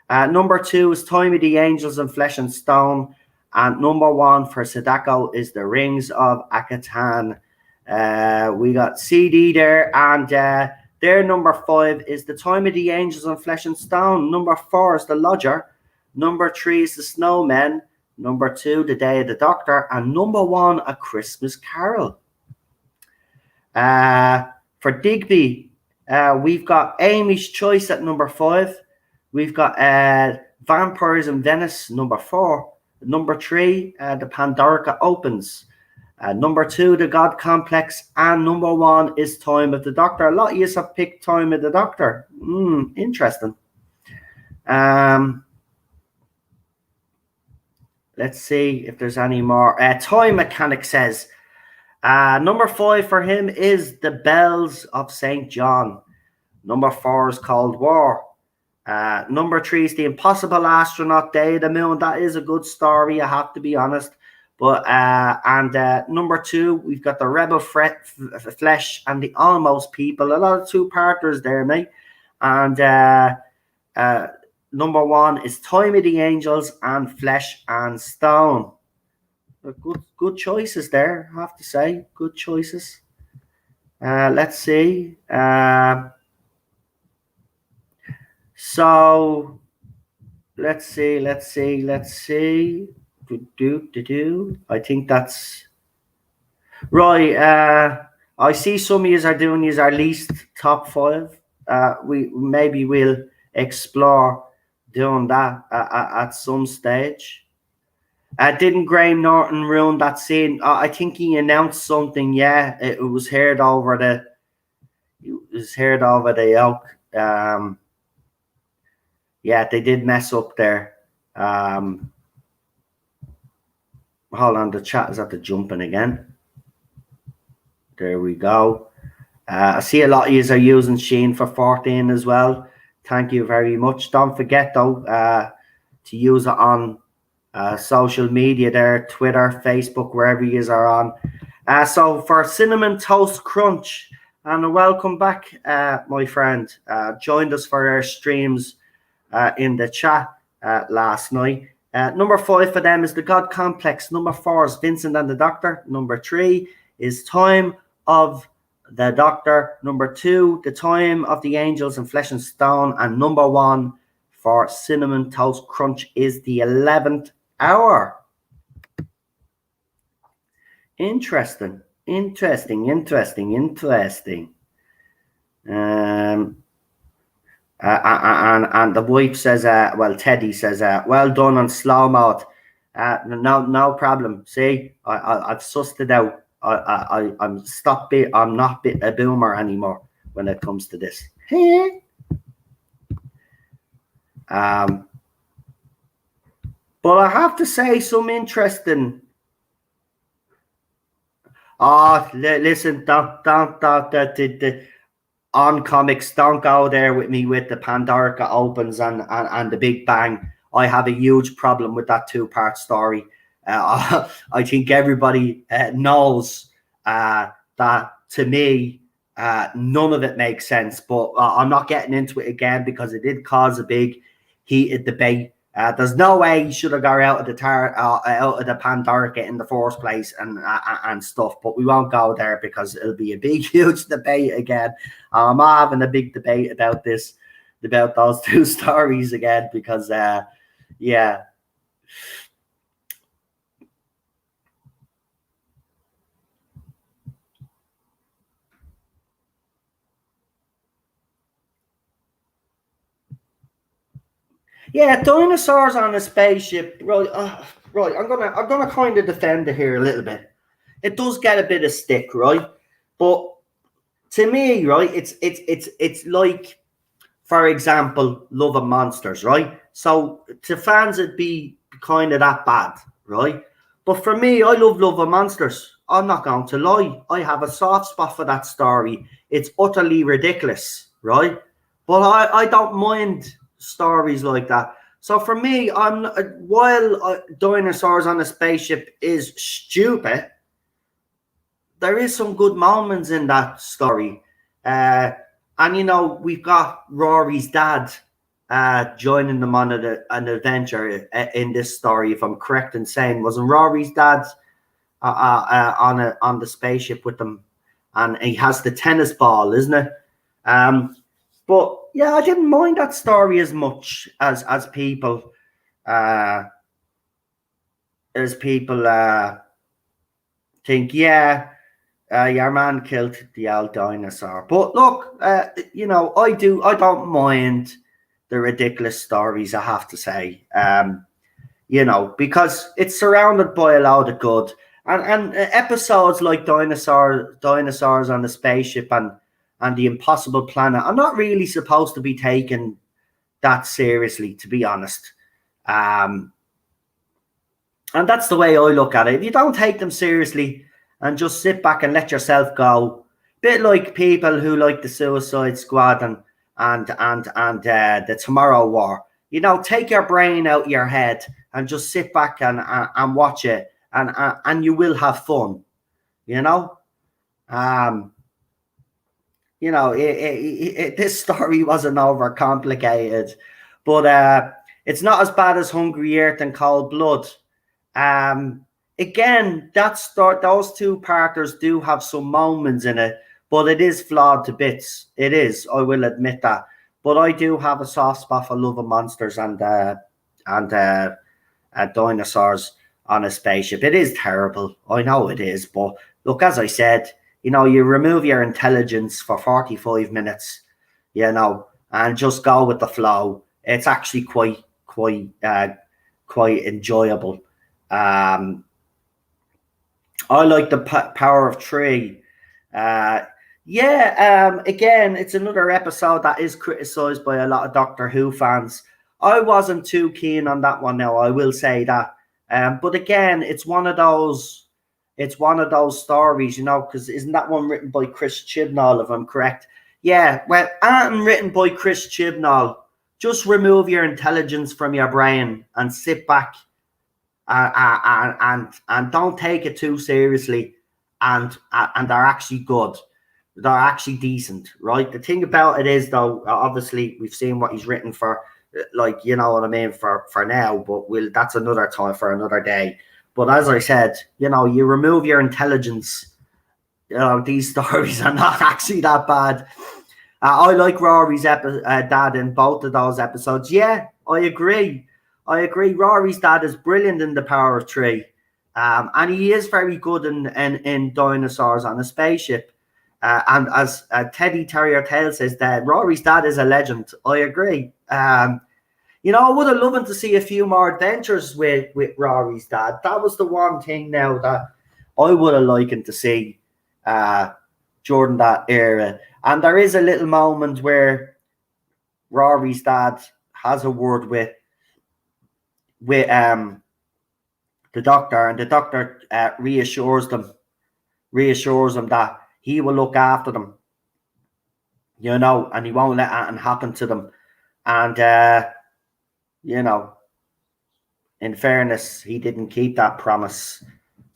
Number 2 is Time of the Angels and Flesh and Stone. And number 1 for Sadako is The Rings of Akatan. We got CD there, and their number 5 is The Time of the Angels and Flesh and Stone. Number 4 is The Lodger. Number 3 is The Snowmen. Number 2, The Day of the Doctor. And number 1, A Christmas Carol. For Digby, we've got Amy's Choice at number 5. We've got Vampires in Venice, number 4. Number 3, The Pandorica Opens. Number 2, The God Complex. And number 1 is Time of the Doctor. A lot of you have picked Time of the Doctor. Interesting. Let's see if there's any more. Toy Mechanic says, number 5 for him is The Bells of St. John. Number 4 is Cold War. Number 3 is The Impossible Astronaut, Day of the Moon. That is a good story, I have to be honest. But number 2, we've got The Rebel Flesh and The Almost People. A lot of two-parters there, mate. And number 1 is Time of the Angels and Flesh and Stone. Good choices there, I have to say. Good choices. Let's see. So let's see. I think that's right. I see some of you are doing these our least top 5. We'll explore doing that at some stage. Didn't Graham Norton ruin that scene? I think he announced something. Yeah, it was heard over the. Oak. Yeah, they did mess up there. Hold on, the chat is at the jumping again. There we go. I see a lot of you are using Sheen for 14 as well. Thank you very much. Don't forget though to use it on social media there, Twitter, Facebook, wherever you are on. So for Cinnamon Toast Crunch, and welcome back, my friend. Joined us for our streams in the chat last night. Number 5 for them is The God Complex. Number 4 is Vincent and the Doctor. Number 3 is Time of the Doctor. Number 2, The Time of the Angels and Flesh and Stone. And number 1 for Cinnamon Toast Crunch is The 11th Hour. Interesting. And the wife says, Teddy says, well done on slow mode. No problem. See, I've sussed it out. I'm not a boomer anymore when it comes to this. But I have to say some interesting. Listen, don't. on comics, don't go there with me with the Pandorica opens and the Big Bang. I have a huge problem with that two-part story. I think everybody knows that, to me, none of it makes sense. But I'm not getting into it again because it did cause a big heated debate. There's no way he should have got out of the out of the Pandorica in the first place and stuff. But we won't go there because it'll be a big, huge debate again. I'm having a big debate about this, about those two stories again because, yeah. Yeah, dinosaurs on a spaceship. Right, right. I'm gonna kind of defend it here a little bit. It does get a bit of stick, right? But to me, right, it's like, for example, Love and Monsters, right? So to fans, it'd be kind of that bad, right? But for me, I love and Monsters. I'm not going to lie. I have a soft spot for that story. It's utterly ridiculous, right? But I don't mind stories like that. So for me, while dinosaurs on a spaceship is stupid, there is some good moments in that story. And, you know, we've got Rory's dad joining them on an adventure in this story, if I'm correct in saying. Wasn't Rory's dad on the spaceship with them? And he has the tennis ball, isn't it? But, yeah, I didn't mind that story as much as people... think, yeah, your man killed the old dinosaur. But look, you know, I don't mind the ridiculous stories, I have to say. You know, because it's surrounded by a lot of good. And episodes like Dinosaurs on the Spaceship and The Impossible Planet are not really supposed to be taken that seriously, to be honest. And that's the way I look at it. If you don't take them seriously and just sit back and let yourself go, a bit like people who like the Suicide Squad and the Tomorrow War, you know, take your brain out of your head and just sit back and watch it, and you will have fun, you know. You know, this story wasn't overcomplicated, but it's not as bad as Hungry Earth and Cold Blood. Again, those two parters do have some moments in it, but it is flawed to bits. It is, I will admit that. But I do have a soft spot for Love and Monsters and dinosaurs on a spaceship. It is terrible. I know it is. But look, as I said, you know, you remove your intelligence for 45 minutes, you know, and just go with the flow. It's actually quite enjoyable. I like the Power of Three. Again, it's another episode that is criticized by a lot of Doctor Who fans. I wasn't too keen on that one now, I will say that. But again, it's one of those stories, you know, because isn't that one written by Chris Chibnall, if I'm correct? Yeah, well, and written by Chris Chibnall. Just remove your intelligence from your brain and sit back and don't take it too seriously, and they're actually good. They're actually decent, right? The thing about it is, though, obviously we've seen what he's written for, like, you know what I mean, for now, but that's another time for another day. But as I said, you know, you remove your intelligence, you know, these stories are not actually that bad. I like Rory's dad in both of those episodes. Yeah, I agree. Rory's dad is brilliant in The Power of Three. And he is very good in Dinosaurs on a Spaceship. And as Teddy Terrier Tail says, that Rory's dad is a legend. I agree. You know, I would have loved to see a few more adventures with Rory's dad. That was the one thing now that I would have liked to see during that era. And there is a little moment where Rory's dad has a word with the doctor, and the doctor reassures him that he will look after them, you know, and he won't let anything happen to them. And, you know, in fairness, he didn't keep that promise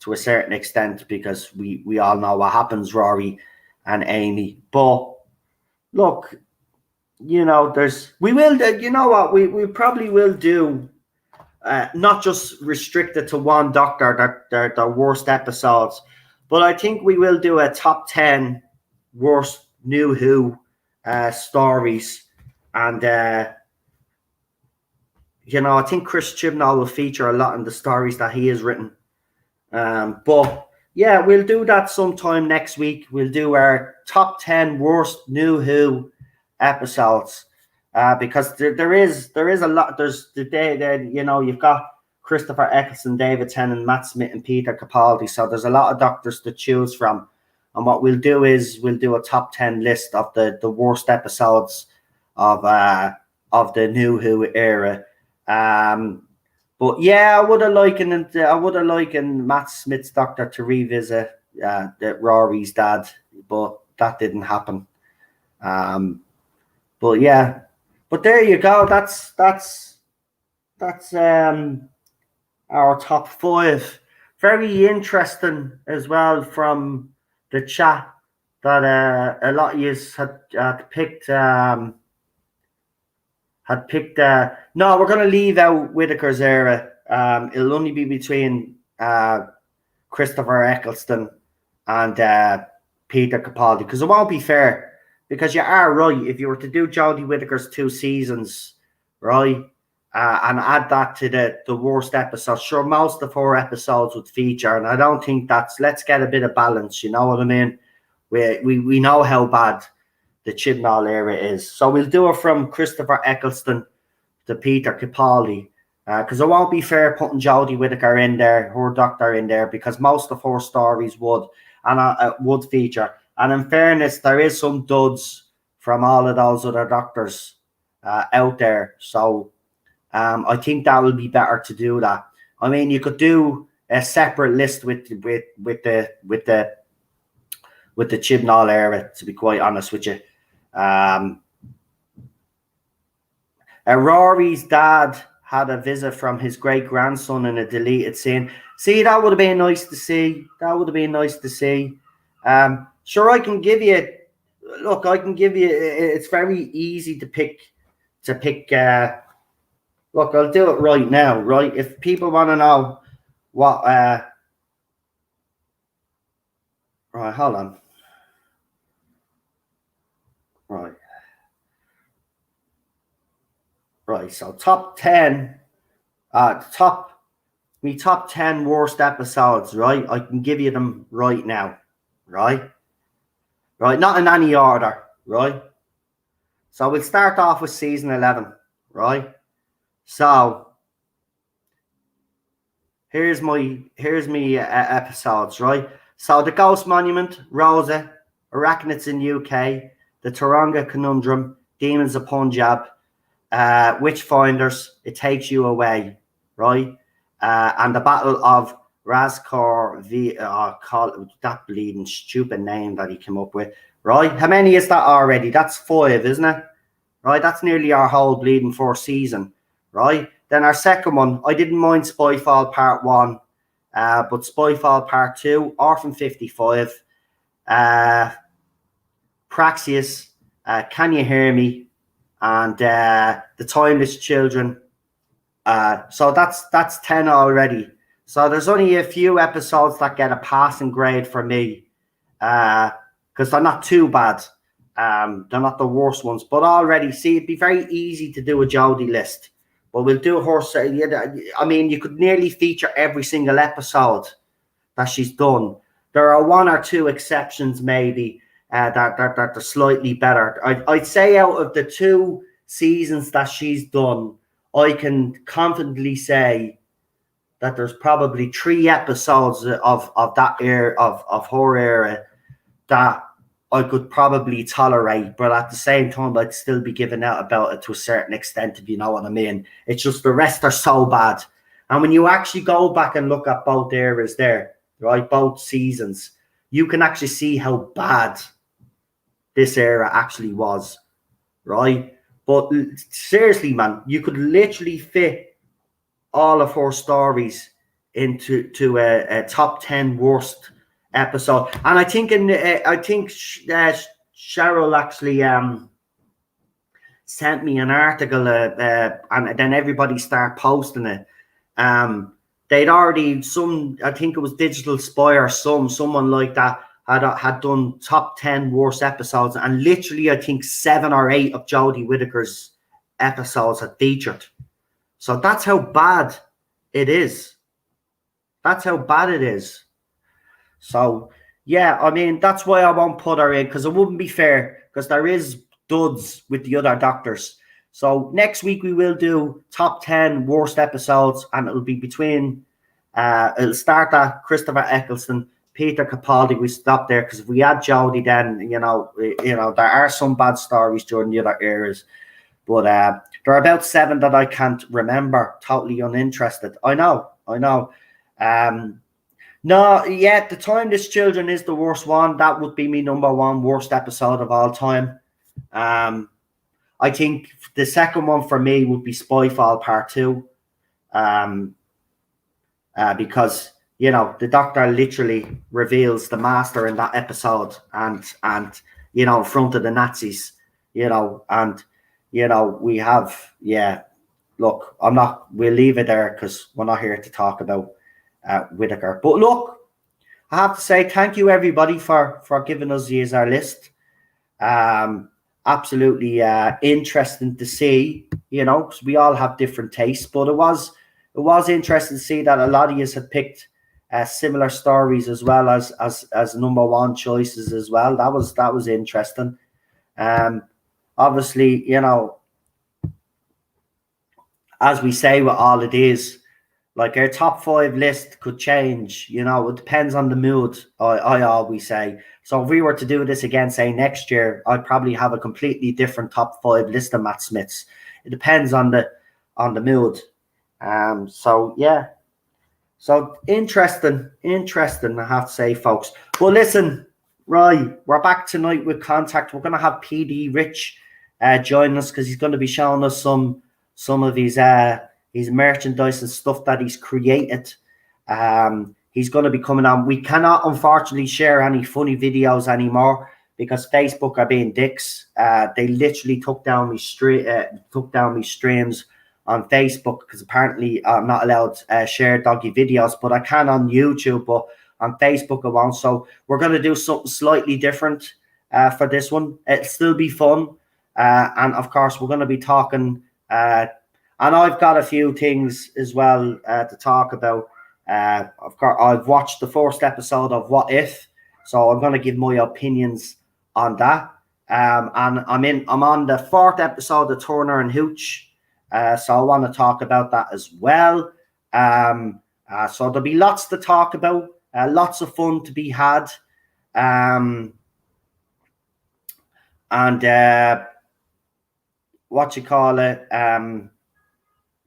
to a certain extent because we all know what happens, Rory and Amy. But look, you know, we will, you know what, we probably will do, not just restricted to one doctor, their worst episodes, but I think we will do a top 10 worst New Who stories. And, you know, I think Chris Chibnall will feature a lot in the stories that he has written. But yeah, we'll do that sometime next week. We'll do our top 10 worst New Who episodes. Because there is a lot. There's the day that, you know, you've got Christopher Eccleston, David Tennant, Matt Smith, and Peter Capaldi. So there's a lot of doctors to choose from. And what we'll do is we'll do a top 10 list of the worst episodes of the New Who era. But yeah, I would have likened Matt Smith's Doctor to revisit Rory's dad, but that didn't happen. But yeah, but there you go. That's our top 5. Very interesting as well from the chat that a lot of you had picked. No, we're going to leave out Whittaker's era. It'll only be between Christopher Eccleston and Peter Capaldi, because it won't be fair. Because you are right, if you were to do Jodie Whittaker's 2 seasons, right, and add that to the worst episodes, sure, most of 4 episodes would feature, and I don't think let's get a bit of balance, you know what I mean? We know how bad the Chibnall era is. So we'll do it from Christopher Eccleston to Peter Capaldi, because it won't be fair putting Jodie Whittaker in there, her doctor in there, because most of her stories would feature. And in fairness, there is some duds from all of those other doctors out there. So I think that will be better to do that. I mean, you could do a separate list with the Chibnall era, to be quite honest with you. Rory's dad had a visit from his great grandson in a deleted scene. See, that would have been nice to see. Sure, I can give you. Look, I can give you. It's very easy to pick. Look, I'll do it right now. Right, if people want to know what. Right, hold on. Right, so top 10. Top 10 worst episodes. Right, I can give you them right now. Right, not in any order. Right. So we'll start off with season 11. Right. So here's me episodes. Right. So the Ghost Monument, Rosa, Arachnids in UK, the Taronga Conundrum, Demons of Punjab, Witchfinders, It Takes You Away, right? And the Battle of Razkor, that bleeding stupid name that he came up with, right? How many is that already? That's 5, isn't it? Right, that's nearly our whole bleeding 4th season, right? Then our second one, I didn't mind Spyfall Part 1, but Spyfall Part 2, Orphan 55, Praxius, Can You Hear Me, and The Timeless Children. So that's 10 already. So there's only a few episodes that get a passing grade for me, because they're not too bad. They're not the worst ones, but already, see, it'd be very easy to do a Jodie list. But we'll do her. I mean, you could nearly feature every single episode that she's done. There are 1 or 2 exceptions, maybe, that are slightly better. I'd say out of the 2 seasons that she's done, I can confidently say that there's probably 3 episodes of that era, of her era, that I could probably tolerate, but at the same time, I'd still be giving out about it to a certain extent, if you know what I mean. It's just the rest are so bad. And when you actually go back and look at both eras there, right, both seasons, you can actually see how bad this era actually was, right? But seriously, man, you could literally fit all of her stories into a top 10 worst episode. And I think Cheryl actually sent me an article, and then everybody started posting it. They'd already I think it was Digital Spy or someone like that had done top 10 worst episodes, and literally I think 7 or 8 of Jodie Whittaker's episodes had featured. So that's how bad it is. That's how bad it is. So yeah, I mean, that's why I won't put her in, because it wouldn't be fair, because there is duds with the other doctors. So next week we will do top 10 worst episodes, and it'll be between it'll start at Christopher Eccleston, Peter Capaldi. We stop there, because if we add Jodie, then you know there are some bad stories during the other eras. But there are about 7 that I can't remember. Totally uninterested. I know. No, yeah, The Timeless Children is the worst one. That would be me number 1 worst episode of all time. I think the second one for me would be Spyfall Part 2. Because, the Doctor literally reveals the Master in that episode, and in front of the Nazis, and we have, look, we'll leave it there, because we're not here to talk about Whittaker. But look, I have to say thank you everybody for giving us our list. Absolutely interesting to see, because we all have different tastes, but it was interesting to see that a lot of you had picked similar stories as well as number 1 choices as well. That was interesting. Obviously, as we say with all of these, like, our top 5 list could change, it depends on the mood, I always say. So if we were to do this again, say next year, I'd probably have a completely different top 5 list of Matt Smiths. It depends on the mood. So yeah. So interesting, I have to say, folks. Well, listen, right, we're back tonight with Contact. We're going to have PD Rich join us, because he's going to be showing us some of his merchandise and stuff that he's created. He's going to be coming on. We cannot, unfortunately, share any funny videos anymore, because Facebook are being dicks. They literally took down my streams on Facebook, because apparently I'm not allowed to share doggy videos, but I can on YouTube, but on Facebook I won't. So we're going to do something slightly different for this one. It'll still be fun, and of course we're going to be talking. And I've got a few things as well to talk about. Of course, I've watched the first episode of What If, so I'm going to give my opinions on that. And I'm on the 4th episode of Turner and Hooch, so I want to talk about that as well. So there'll be lots to talk about, lots of fun to be had, and what you call it?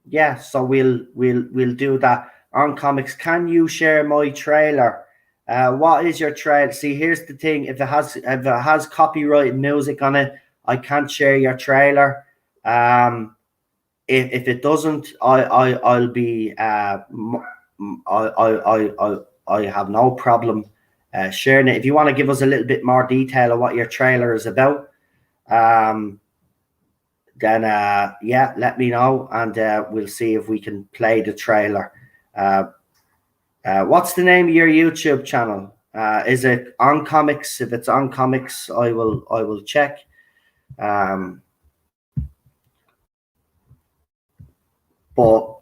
Yeah, so we'll do that on comics. Can you share my trailer? What is your trailer? See, here's the thing: if it has copyrighted music on it, I can't share your trailer. If it doesn't, I'll be I have no problem sharing it. If you want to give us a little bit more detail of what your trailer is about, then yeah, let me know, and we'll see if we can play the trailer. What's the name of your YouTube channel? Is it On Comics? If it's On Comics, I will check. But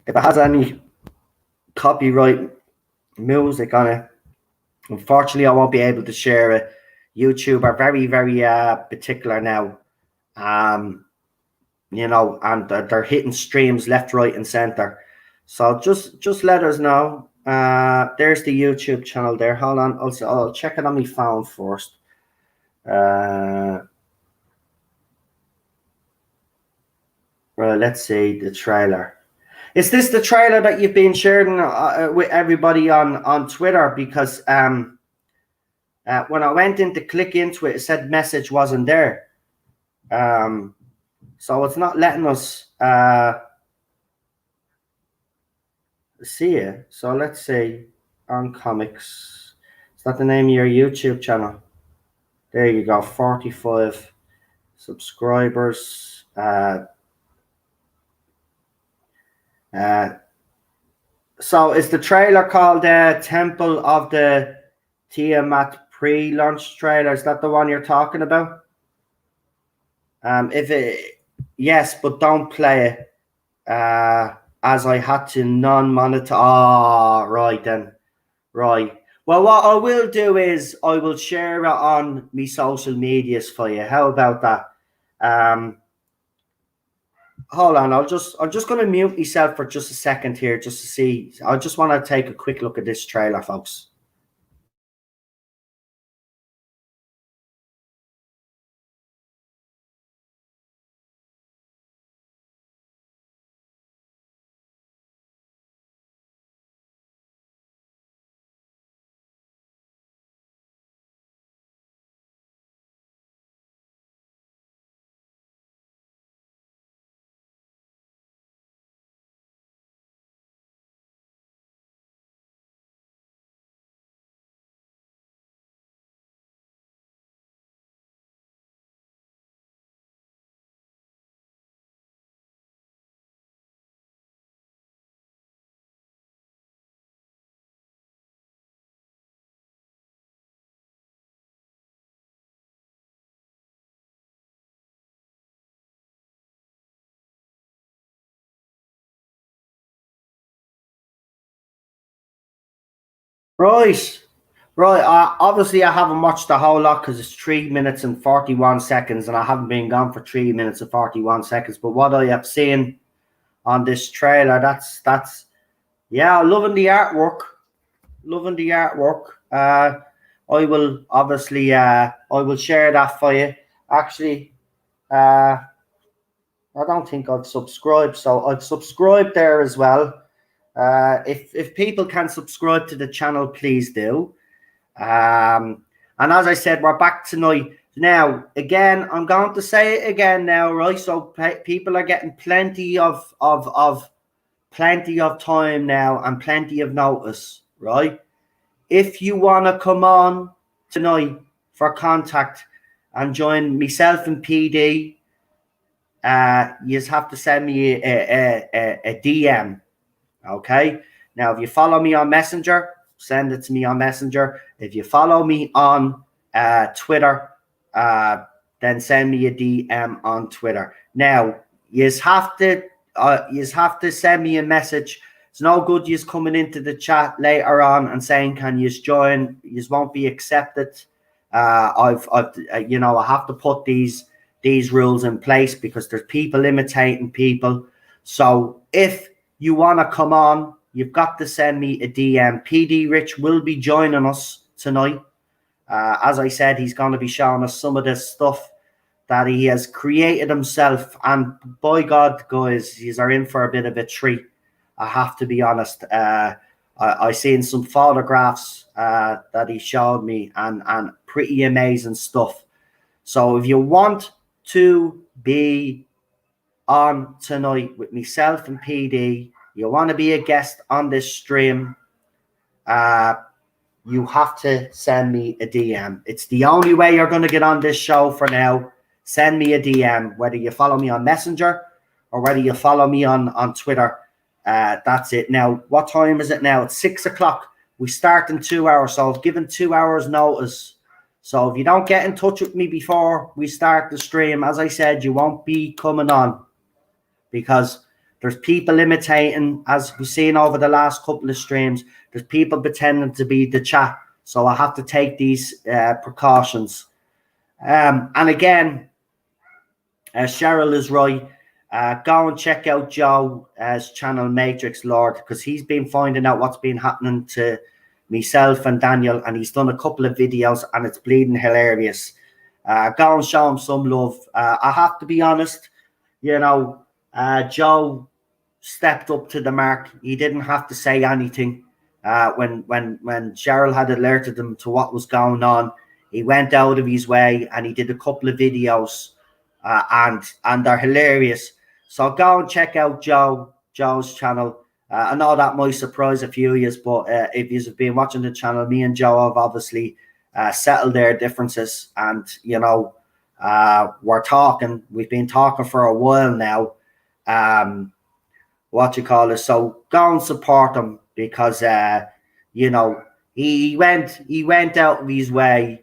if it has any copyright music on it, unfortunately I won't be able to share it. YouTube are very, very particular now. And they're hitting streams left, right, and center. So just let us know. There's the YouTube channel there. Hold on, I'll check it on my phone first. Well, let's see the trailer. Is this the trailer that you've been sharing with everybody on Twitter? Because When I went in to click into it, it said message wasn't there. So it's not letting us see it. So let's see on comics. Is that the name of your YouTube channel? There you go, 45 subscribers. So is the trailer called Temple of the Tiamat pre-launch trailer? Is that the one you're talking about? Yes, but don't play it. As I had to non-monitor. Ah, right then. Right. Well, what I will do is I will share it on my social medias for you. How about that? Hold on. I'm just going to mute myself for just a second here, just to see. I just want to take a quick look at this trailer, folks. Right. Right. Obviously, I haven't watched the whole lot because it's 3 minutes and 41 seconds, and I haven't been gone for 3 minutes and 41 seconds. But what I have seen on this trailer, that's yeah, loving the artwork. Loving the artwork. I will obviously I will share that for you. Actually, I don't think I've subscribed, so I've subscribed there as well. If people can subscribe to the channel, please do. And as I said, we're back tonight. Now, again, I'm going to say it again now, right? So people are getting plenty of time now and plenty of notice, right? If you want to come on tonight for contact and join myself and PD, you just have to send me a DM, okay? Now, if you follow me on Messenger, send it to me on Messenger. If you follow me on Twitter, then send me a DM on Twitter. Now, you have to send me a message. It's no good you coming into the chat later on and saying, "Can you join?" You won't be accepted. I have to put these rules in place because there's people imitating people. So if you want to come on, you've got to send me a DM. PD Rich will be joining us tonight. As I said, he's going to be showing us some of this stuff that he has created himself. And by God, guys, he's in for a bit of a treat. I have to be honest. I seen some photographs that he showed me and pretty amazing stuff. So if you want to be on tonight with myself and PD, you want to be a guest on this stream, you have to send me a DM. It's the only way you're going to get on this show for now. Send me a DM, whether you follow me on Messenger or whether you follow me on Twitter. That's it. Now, what time is it now? It's 6 o'clock. We start in 2 hours, so I've given 2 hours notice. So if you don't get in touch with me before we start the stream, as I said, you won't be coming on because there's people imitating, as we've seen over the last couple of streams. There's people pretending to be the chat. So I have to take these precautions. And again, Cheryl is right. Go and check out Joe's channel, Matrix Lord, because he's been finding out what's been happening to myself and Daniel, and he's done a couple of videos, and it's bleeding hilarious. Go and show him some love. I have to be honest, Joe stepped up to the mark. He didn't have to say anything. when Cheryl had alerted him to what was going on, he went out of his way and he did a couple of videos, and they're hilarious. So go and check out Joe's channel. I know that might surprise a few of you, but if you've been watching the channel, me and Joe have obviously settled their differences, and we're talking. We've been talking for a while now. So go and support him, because he went out of his way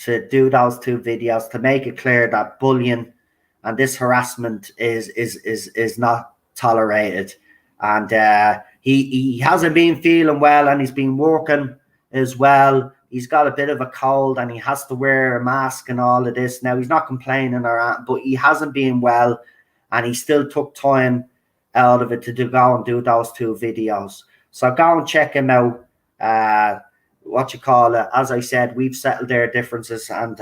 to do those 2 videos to make it clear that bullying and this harassment is not tolerated. And he hasn't been feeling well, and he's been working as well. He's got a bit of a cold and he has to wear a mask and all of this. Now, he's not complaining but he hasn't been well, and he still took time out of it to go and do those 2 videos. So go and check him out. As I said, we've settled their differences, and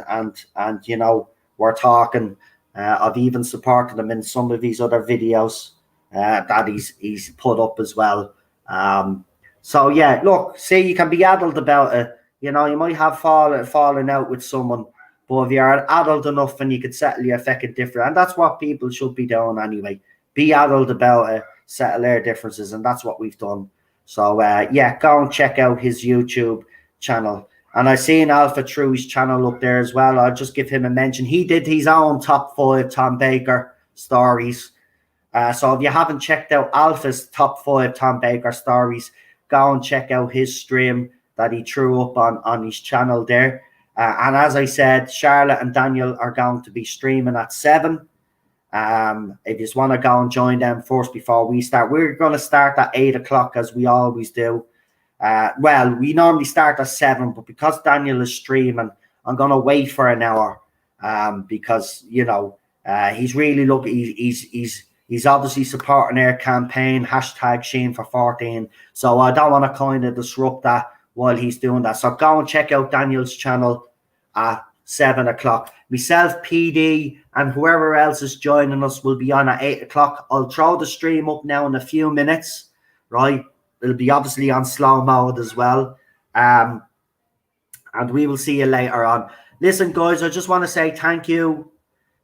we're talking. I've even supported him in some of his other videos that he's put up as well. So yeah, look, see, you can be adult about it. You might have fallen out with someone, but if you're adult enough and you could settle your fucking difference, and that's what people should be doing anyway. Be adult about it, settle their differences, and that's what we've done. So go and check out his YouTube channel. And I seen Alpha True's channel up there as well. I'll just give him a mention. He did his own top 5 Tom Baker stories. So if you haven't checked out Alpha's top 5 Tom Baker stories, go and check out his stream that he threw up on his channel there. And as I said, Charlotte and Daniel are going to be streaming at 7. If you just want to go and join them first before we start, we're going to start at 8 o'clock as we always do. Well, we normally start at 7, but because Daniel is streaming, I'm going to wait for an hour because he's really he's obviously supporting our campaign #Sheen for 14. So I don't want to kind of disrupt that while he's doing that. So go and check out Daniel's channel at 7 o'clock. Myself, PD, and whoever else is joining us will be on at 8 o'clock. I'll throw the stream up now in a few minutes, right? It'll be obviously on slow mode as well. And we will see you later on. Listen, guys, I just want to say thank you.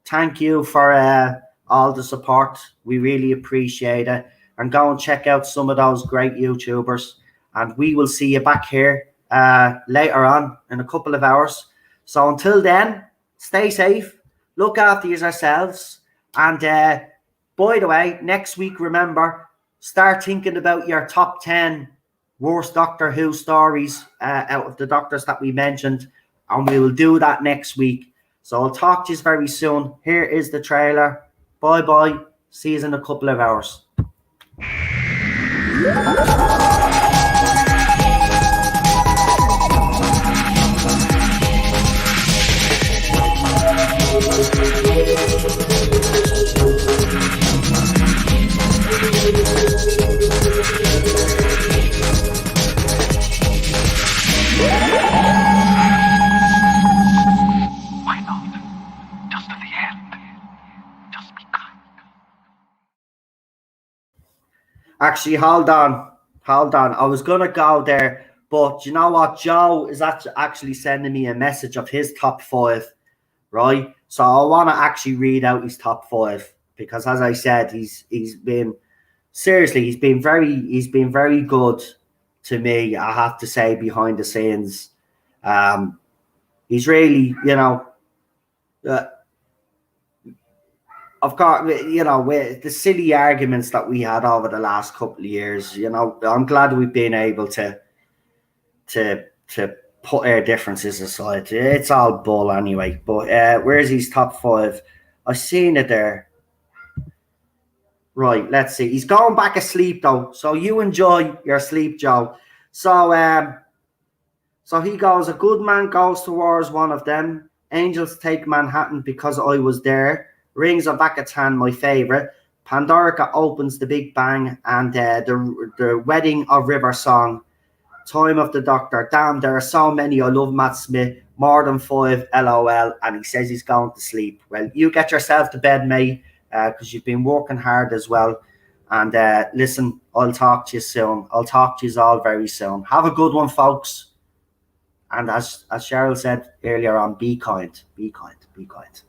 Thank you for all the support. We really appreciate it. And go and check out some of those great YouTubers. And we will see you back here later on in a couple of hours. So until then, stay safe, look after yourselves, and by the way, next week, remember, start thinking about your top 10 worst Doctor Who stories out of the Doctors that we mentioned, and we will do that next week. So I'll talk to you very soon. Here is the trailer. Bye-bye. See you in a couple of hours. Why not? Just to the end. Just be kind. Actually, hold on. I was going to go there, but you know what? Joe is actually sending me a message of his top 5, right? So I want to actually read out his top 5 because, as I said, he's been very good to me, I have to say, behind the scenes. He's really, of course, with the silly arguments that we had over the last couple of years, I'm glad we've been able to put our differences aside. It's all bull anyway. But where's his top 5? I seen it there. Right, let's see. He's going back asleep though, so you enjoy your sleep, Joe. So he goes, a good man goes towards one of them. Angels take Manhattan because I was there. Rings of Bakatan, my favorite. Pandorica opens the Big Bang, and the Wedding of River Song. Time of the Doctor. Damn, there are so many. I love Matt Smith. More than 5, LOL. And he says he's going to sleep. Well, you get yourself to bed, mate, because you've been working hard as well. And listen, I'll talk to you soon. I'll talk to you all very soon. Have a good one, folks. And as Cheryl said earlier on, be kind, be kind, be kind.